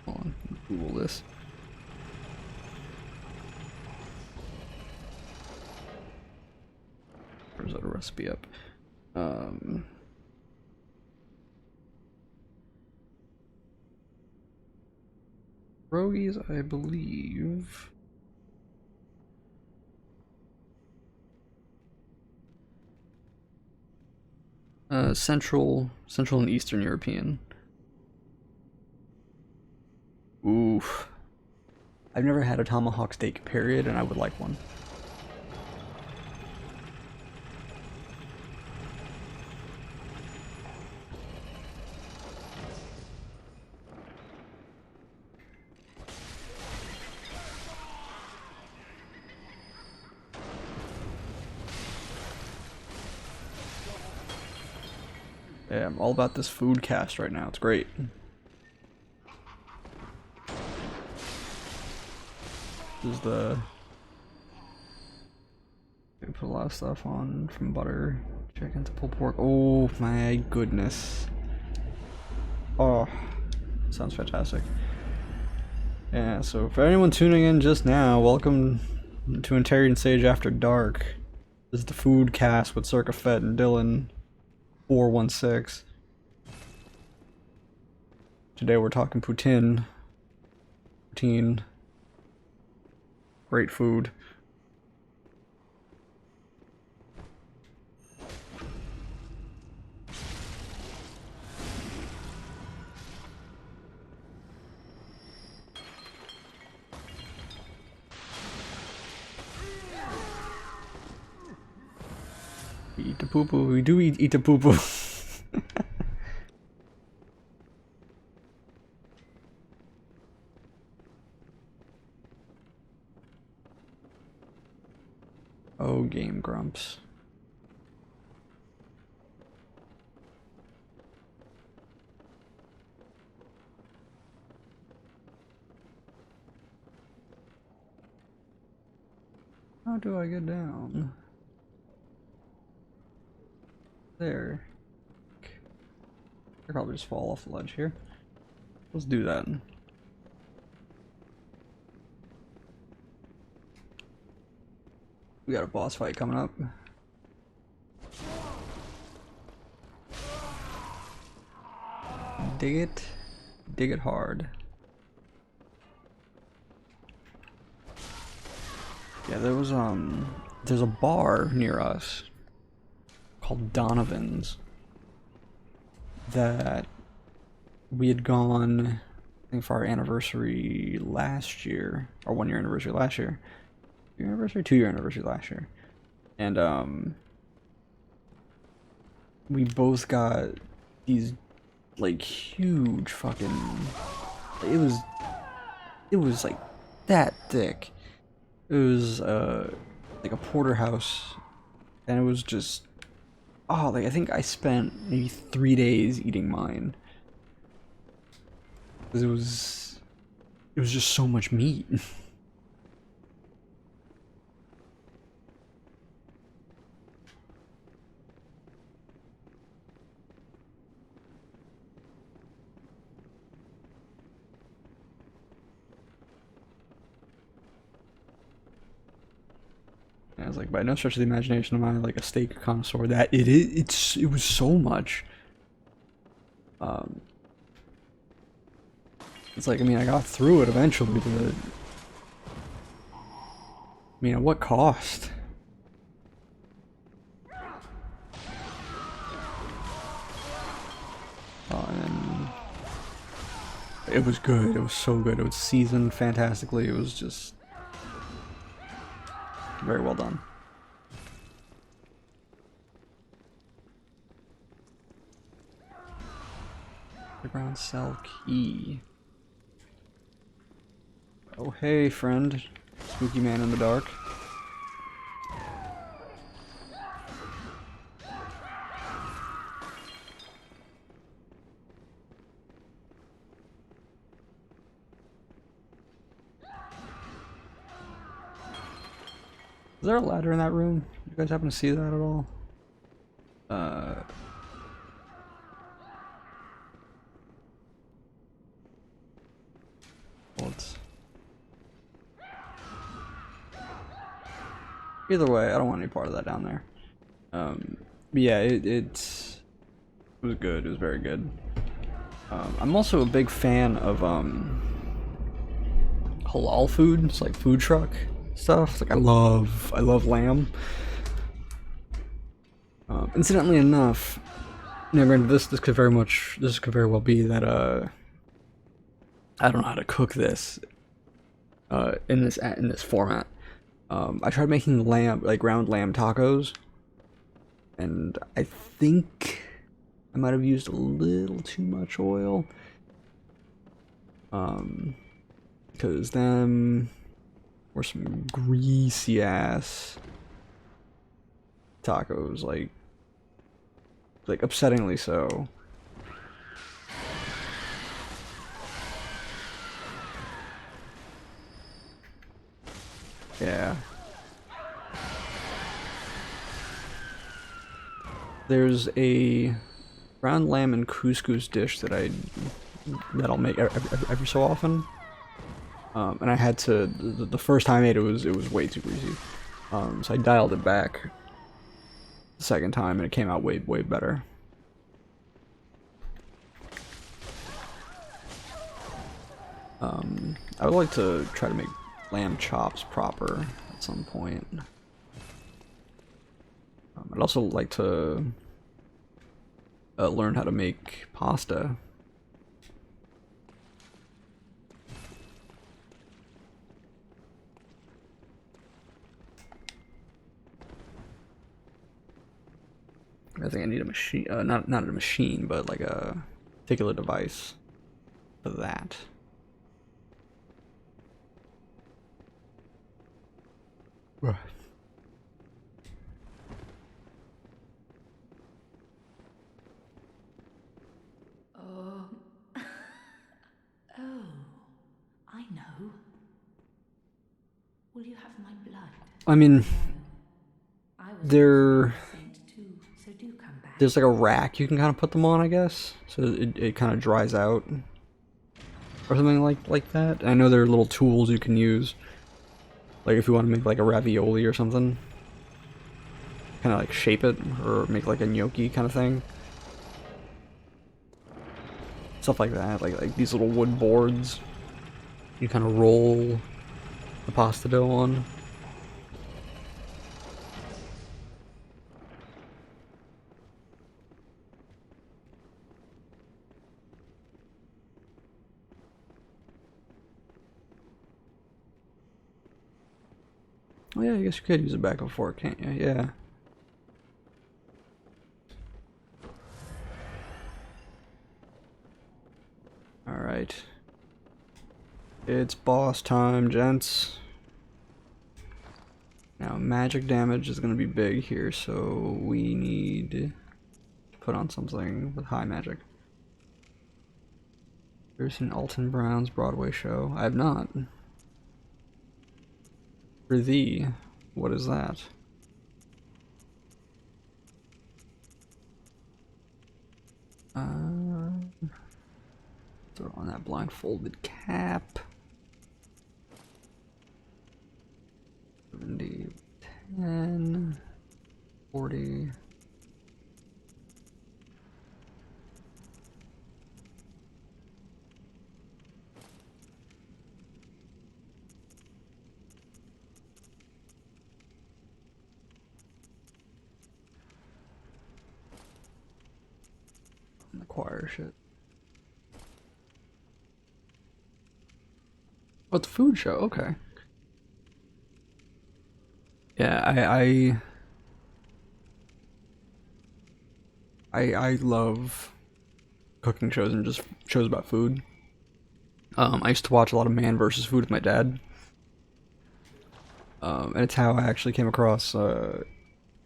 Hold on, Google this. Where's that recipe up? Pierogies, I believe. Central and Eastern European. Oof. I've never had a tomahawk steak, period, and I would like one. Yeah, I'm all about this food cast right now. It's great. This is the... I put a lot of stuff on, from butter, chicken to pulled pork. Oh my goodness. Oh, sounds fantastic. Yeah, so for anyone tuning in just now, welcome to Interior Sage After Dark. This is the food cast with Circa Fett and Dylan 416. Today we're talking poutine. Poutine. Great food. We eat the poo poo. We do eat the poo poo. Oh, Game Grumps. How do I get down? There. I'll probably just fall off the ledge here. Let's do that. We got a boss fight coming up. Dig it. Dig it hard. Yeah, there's a bar near us called Donovan's that we had gone, I think, for our anniversary last year, our 1 year anniversary last year. 2 year anniversary last year. And we both got these like huge fucking it was like that thick. It was like a porterhouse, and it was just, oh, like I think I spent maybe 3 days eating mine. 'Cause it was just so much meat. I was like, by no stretch of the imagination am I like a steak connoisseur. That it was so much. Um, it's like, I mean, I got through it eventually, but I mean, at what cost? And then it was good. It was so good. It was seasoned fantastically. It was just very well done. Underground cell key. Oh hey, friend. Spooky man in the dark. Is there a ladder in that room? You guys happen to see that at all? Well, either way, I don't want any part of that down there. But yeah, it was good. It was very good. I'm also a big fan of halal food. It's like food truck stuff. Like I love lamb. Incidentally enough, never into this could very well be that I don't know how to cook this in this format. I tried making lamb, like ground lamb tacos, and I think I might have used a little too much oil. Because them were some greasy ass tacos, like upsettingly so. Yeah. There's a ground lamb and couscous dish that I'll make every so often. And I had to, the first time I made it was way too greasy. So I dialed it back the second time and it came out way better. I would like to try to make lamb chops proper at some point. I'd also like to learn how to make pasta. I think I need a machine, not a machine, but like a particular device for that. Right. Oh. Oh. I know. Will you have my blood? I mean, I was there. saint too, so do come back. There's like a rack you can kind of put them on, I guess, so it kind of dries out or something like that. I know there are little tools you can use, like if you want to make like a ravioli or something, kind of like shape it or make like a gnocchi kind of thing, stuff like that. Like these little wood boards you kind of roll the pasta dough on. Oh yeah, I guess you could use a backup fork, can't you? Yeah. Alright. It's boss time, gents. Now, magic damage is going to be big here, so we need to put on something with high magic. Ever seen Alton Brown's Broadway show? I have not. For thee, what is that? Throw on that blindfolded cap. 70, 10, 40. And the choir shit. Oh, it's a food show, okay. Yeah, I love cooking shows and just shows about food. I used to watch a lot of Man vs. Food with my dad. And it's how I actually came across a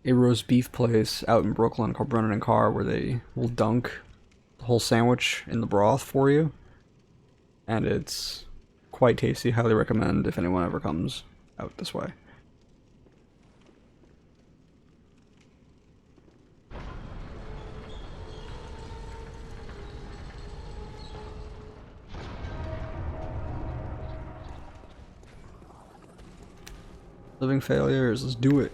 roast beef place out in Brooklyn called Brennan and Carr, where they will dunk the whole sandwich in the broth for you. And it's quite tasty. Highly recommend if anyone ever comes out this way. Living failures, let's do it.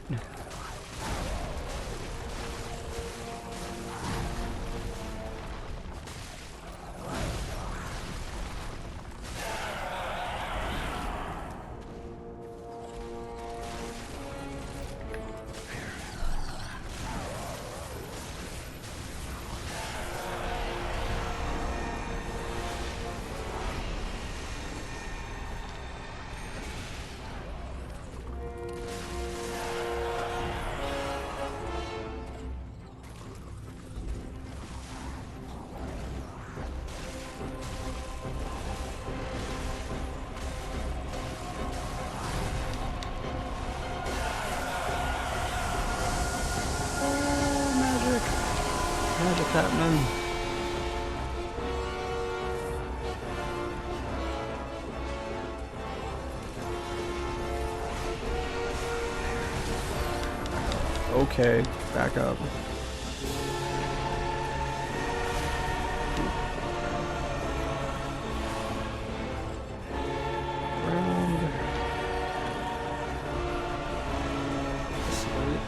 Magic happening. Okay, back up. Round. Sweet.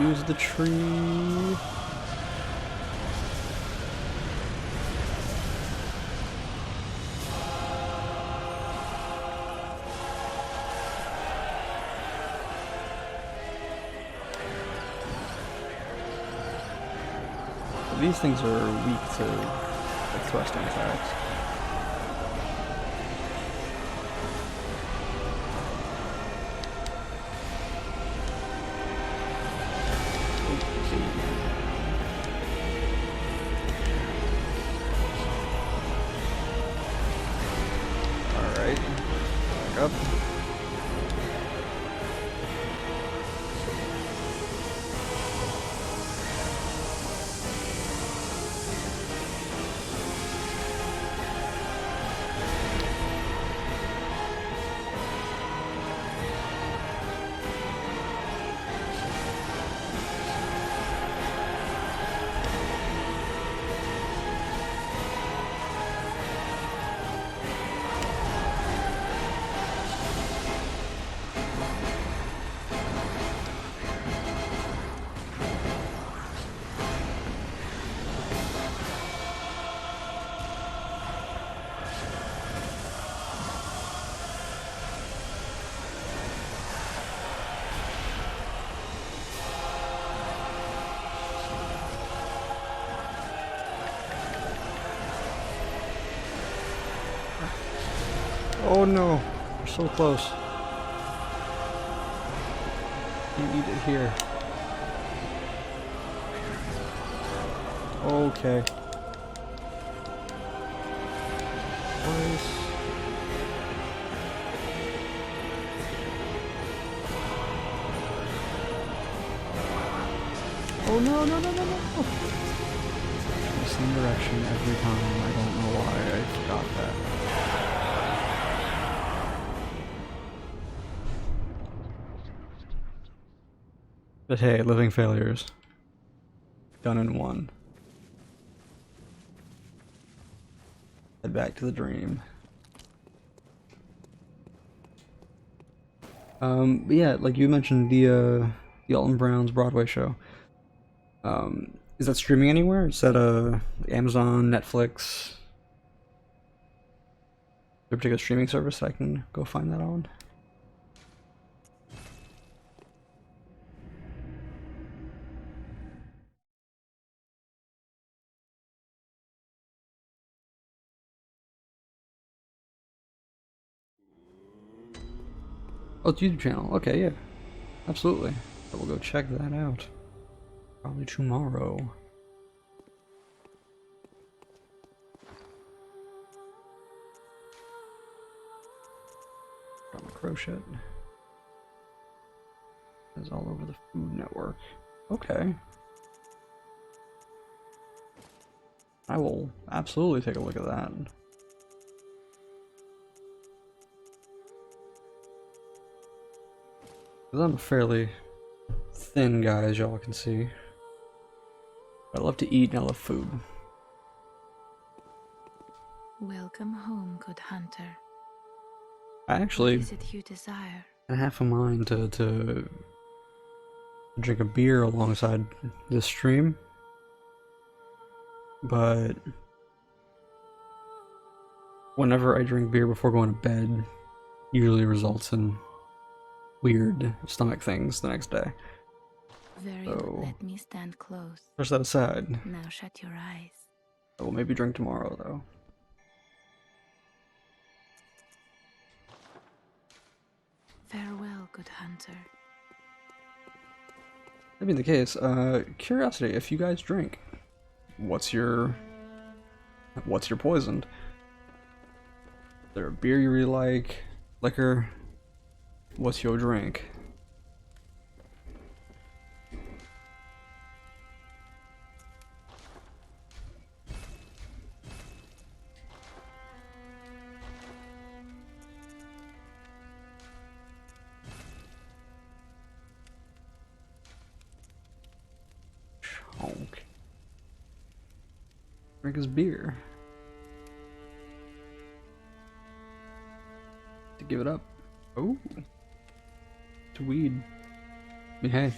Use the tree. These things are weak to like thrusting attacks. Alright. Back up. Oh no, we're so close. You eat it here. Okay. Twice. Oh no, no, no, no, no! The same direction every time. I don't know why I forgot that. But hey, living failures. Done in one. Head back to the dream. But yeah, like you mentioned the Alton Brown's Broadway show. Is that streaming anywhere? Is that Amazon, Netflix? Is there a particular streaming service I can go find that on? Oh, it's a YouTube channel. Okay, yeah. Absolutely. So we'll go check that out. Probably tomorrow. Got my crochet. It's all over the Food Network. Okay. I will absolutely take a look at that. Because I'm a fairly thin guy, as y'all can see. I love to eat and I love food. Welcome home, good hunter. I actually What is it you desire? had half a mind to drink a beer alongside this stream, but whenever I drink beer before going to bed, usually results in weird stomach things the next day. Very So- good. Let me stand close. Push that aside. Now shut your eyes. I will maybe drink tomorrow, though. Farewell, good hunter. That being the case, curiosity, if you guys drink, what's your poison? Is there a beer you really like? Liquor? What's your drink? Chonk. Drink his beer. To give it up. Oh. To weed. I mean, hey.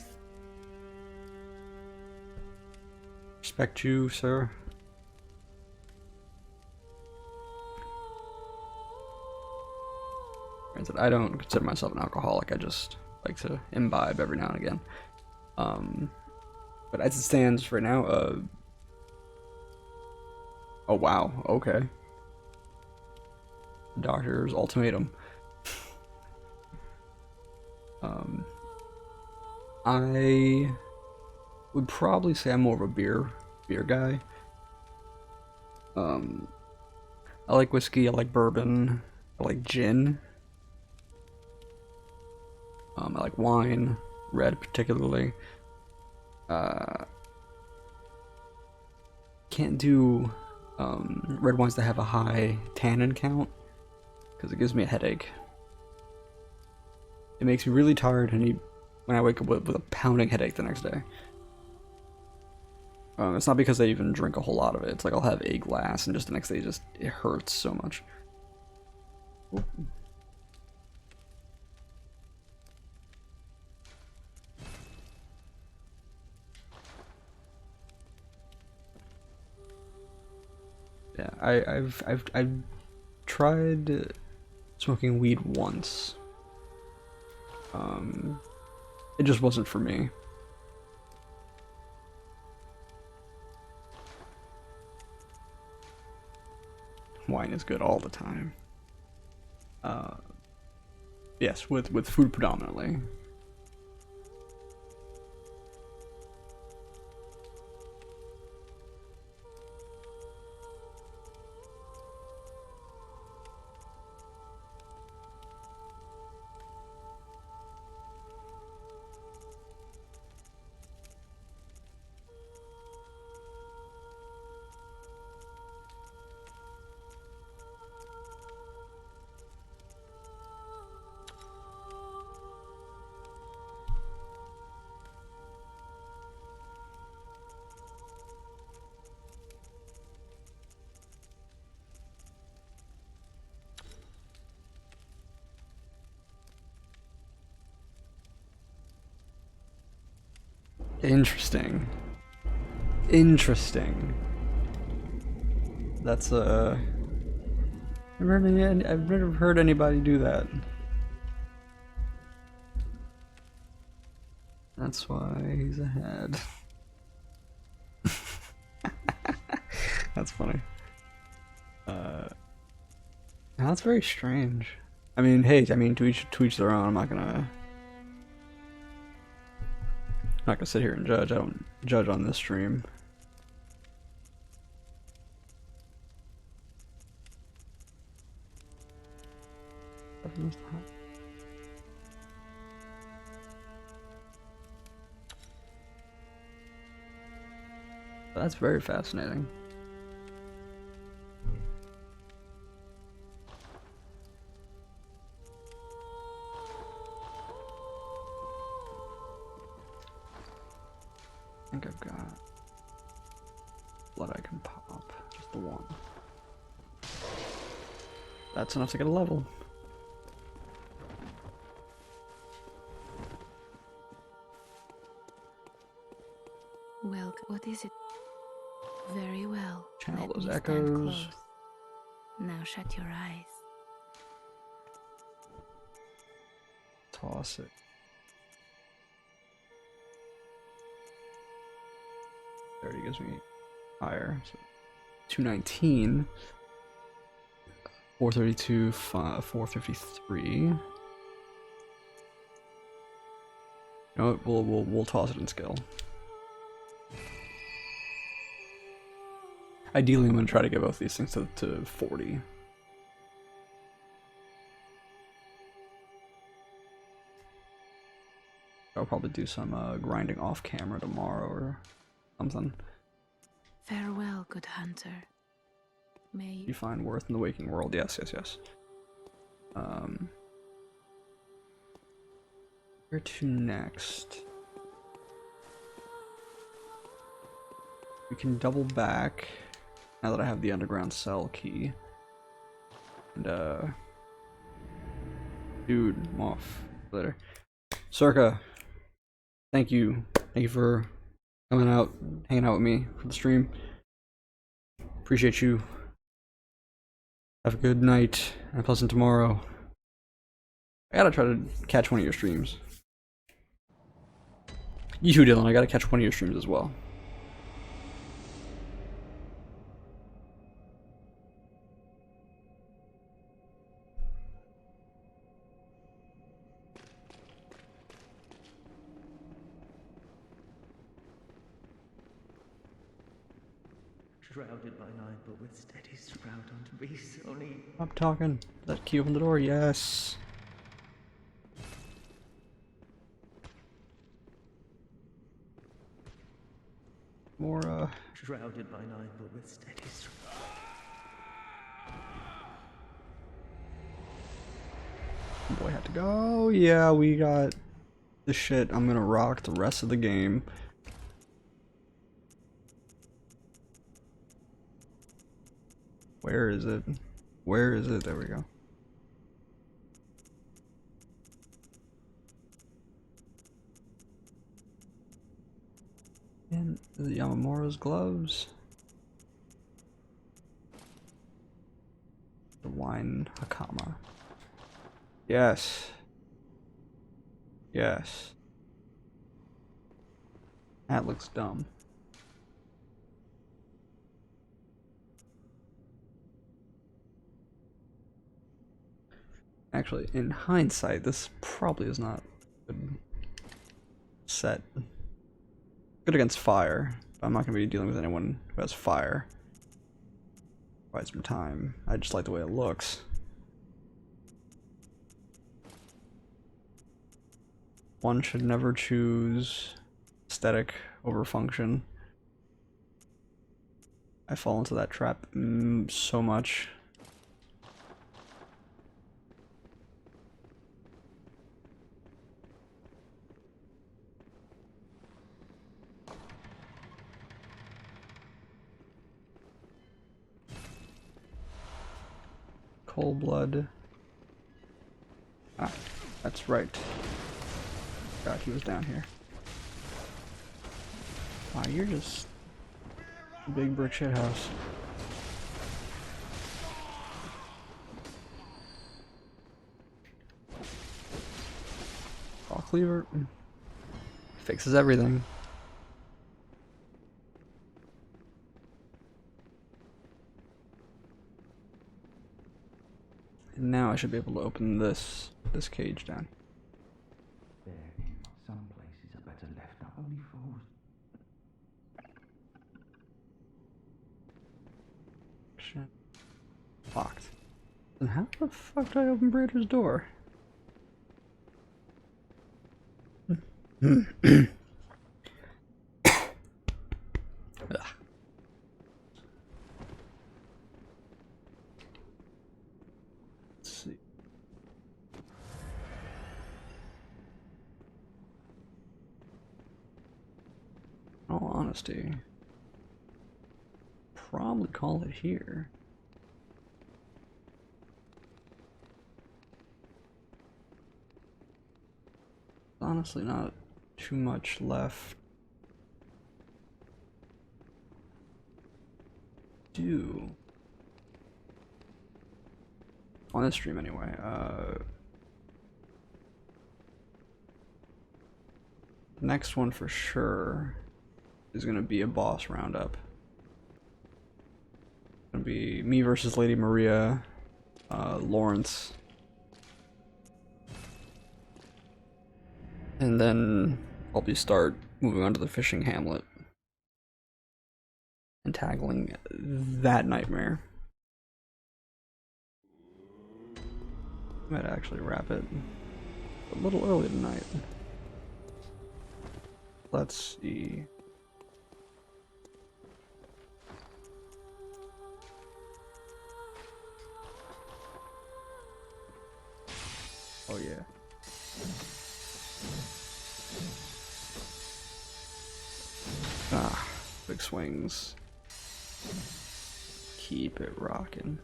Respect you, sir. Granted, I don't consider myself an alcoholic. I just like to imbibe every now and again. But as it stands right now, oh wow, okay. Doctor's ultimatum. I would probably say I'm more of a beer guy. I like whiskey, I like bourbon, I like gin. I like wine, red particularly. Can't do red wines that have a high tannin count because it gives me a headache. It makes me really tired and when I wake up with a pounding headache the next day. It's not because I even drink a whole lot of it. It's like I'll have a glass and just the next day it hurts so much. Oop. Yeah, I've tried smoking weed once. It just wasn't for me. Wine is good all the time. Yes, with food predominantly. Interesting. Interesting. That's I've never heard anybody do that. That's why he's ahead. That's funny. That's very strange. I mean, hey, to each their own. I'm not gonna sit here and judge. I don't judge on this stream. That's very fascinating. I think I've got blood I can pop. Just the one. That's enough to get a level. Well, what is it? Very well. Channel Let those me stand echoes. close. Now shut your eyes. Toss it. Already gives me higher. So 219. 432, 453. You know what? We'll toss it in skill. Ideally, I'm gonna try to get both these things to 40. I'll probably do some grinding off camera tomorrow or something. Farewell, good hunter. May You find worth in the waking world. Yes. Where to next? We can double back now that I have the underground cell key. And dude, I'm off. Later. Circa, thank you for coming out, hanging out with me for the stream. Appreciate you. Have a good night and a pleasant tomorrow. I gotta try to catch one of your streams. You too, Dylan. I gotta catch one of your streams as well. Shrouded by night, but with steady sprout onto beasts only. Stop talking. That key open the door? Yes. More, Shrouded by night, but with steady sprout. boy had to go. Yeah, we got the shit. I'm gonna rock the rest of the game. Where is it? Where is it? There we go. And the Yamamora's gloves. The wine Hakama. Yes. Yes. That looks dumb. Actually, in hindsight, this probably is not a good set. Good against fire, but I'm not going to be dealing with anyone who has fire. Quite some time. I just like the way it looks. One should never choose aesthetic over function. I fall into that trap so much. Cold blood. Ah, that's right. God, he was down here. Wow, you're just a big brick shit house. Claw cleaver fixes everything. And now I should be able to open this cage down. There, some places are better left up only fools. Shit. Locked. Then how the fuck did I open Brader's door? Ugh. Let's see. In all honesty, probably call it here. Honestly, not too much left to do on this stream anyway. Next one for sure is gonna be a boss roundup. It's gonna be me versus Lady Maria, Lawrence, and then I'll be start moving on to the fishing hamlet and tackling that nightmare. Might actually wrap it a little early tonight. Let's see. Oh yeah. Ah, big swings. Keep it rocking.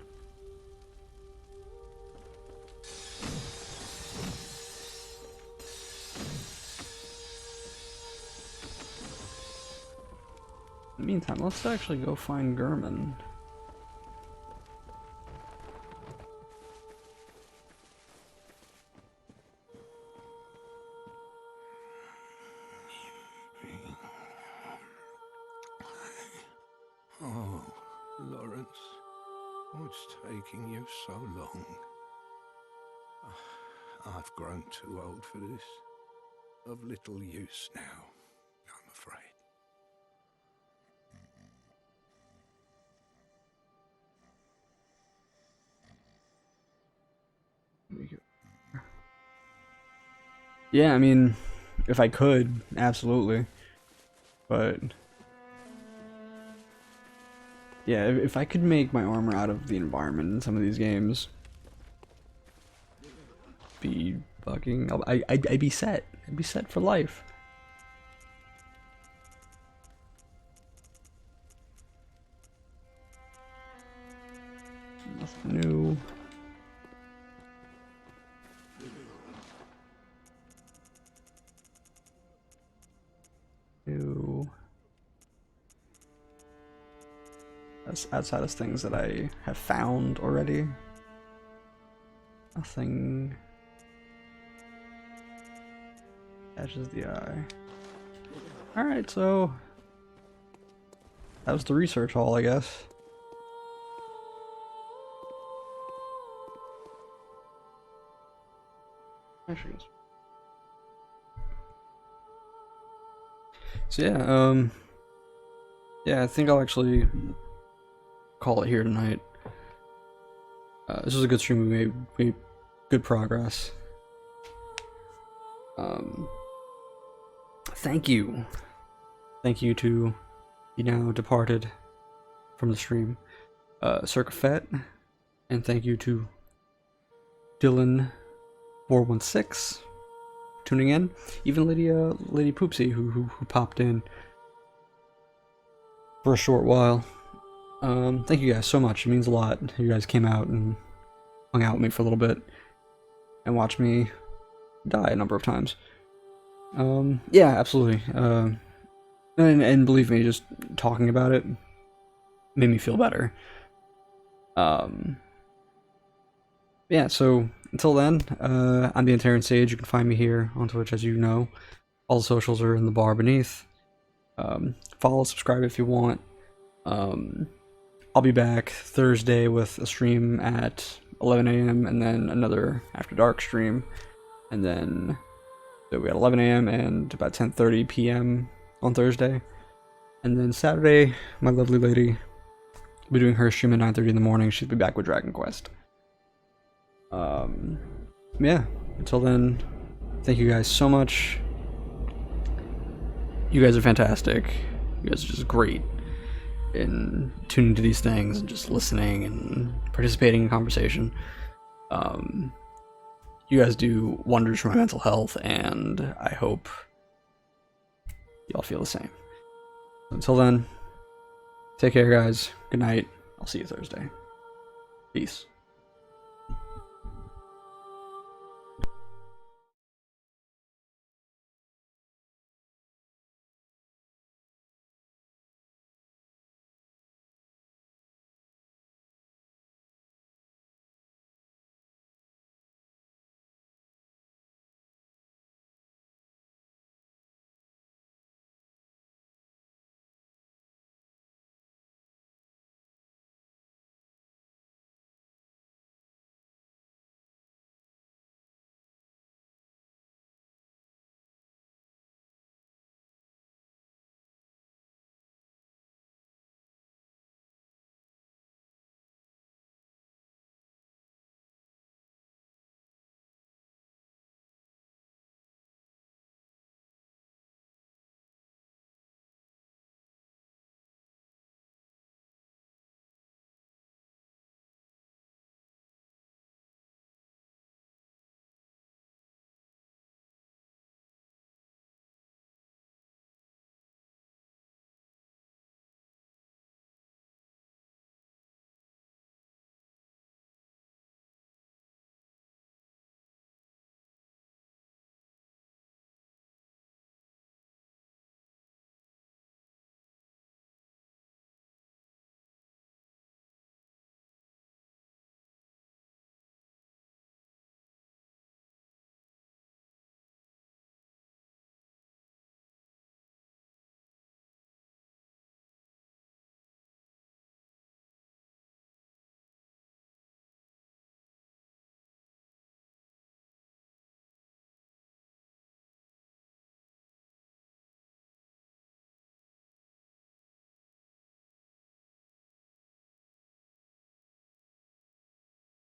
In the meantime, let's actually go find Gurman. Oh, Lawrence, what's taking you so long? I've grown too old for this. Of little use now, I'm afraid. Yeah, I mean, if I could, absolutely. But yeah, if I could make my armor out of the environment in some of these games, be fucking, I'd be set. I'd be set for life. Nothing new. That's outside of things that I have found already. Nothing catches the eye. Alright, so that was the research hall, I guess. Actually, so yeah, I think I'll actually call it here tonight. This was a good stream. We made good progress. Thank you to the now departed from the stream, Circa Fett, and thank you to Dylan416 tuning in. Even Lady Poopsie who popped in for a short while. Thank you guys so much. It means a lot. You guys came out and hung out with me for a little bit and watched me die a number of times. Yeah, absolutely. And believe me, just talking about it made me feel better. Yeah, so until then, I'm the Antaran Sage. You can find me here on Twitch, as you know. All the socials are in the bar beneath. Follow, subscribe if you want. I'll be back Thursday with a stream at 11 a.m. and then another After Dark stream. And then so we got 11 a.m. and about 10:30 p.m. on Thursday. And then Saturday, my lovely lady will be doing her stream at 9:30 in the morning. She'll be back with Dragon Quest. Yeah, until then, thank you guys so much. You guys are fantastic. You guys are just great in tuning to these things and just listening and participating in conversation. You guys do wonders for my mental health, and I hope y'all feel the same. Until then, take care, guys. Good night. I'll see you Thursday. Peace.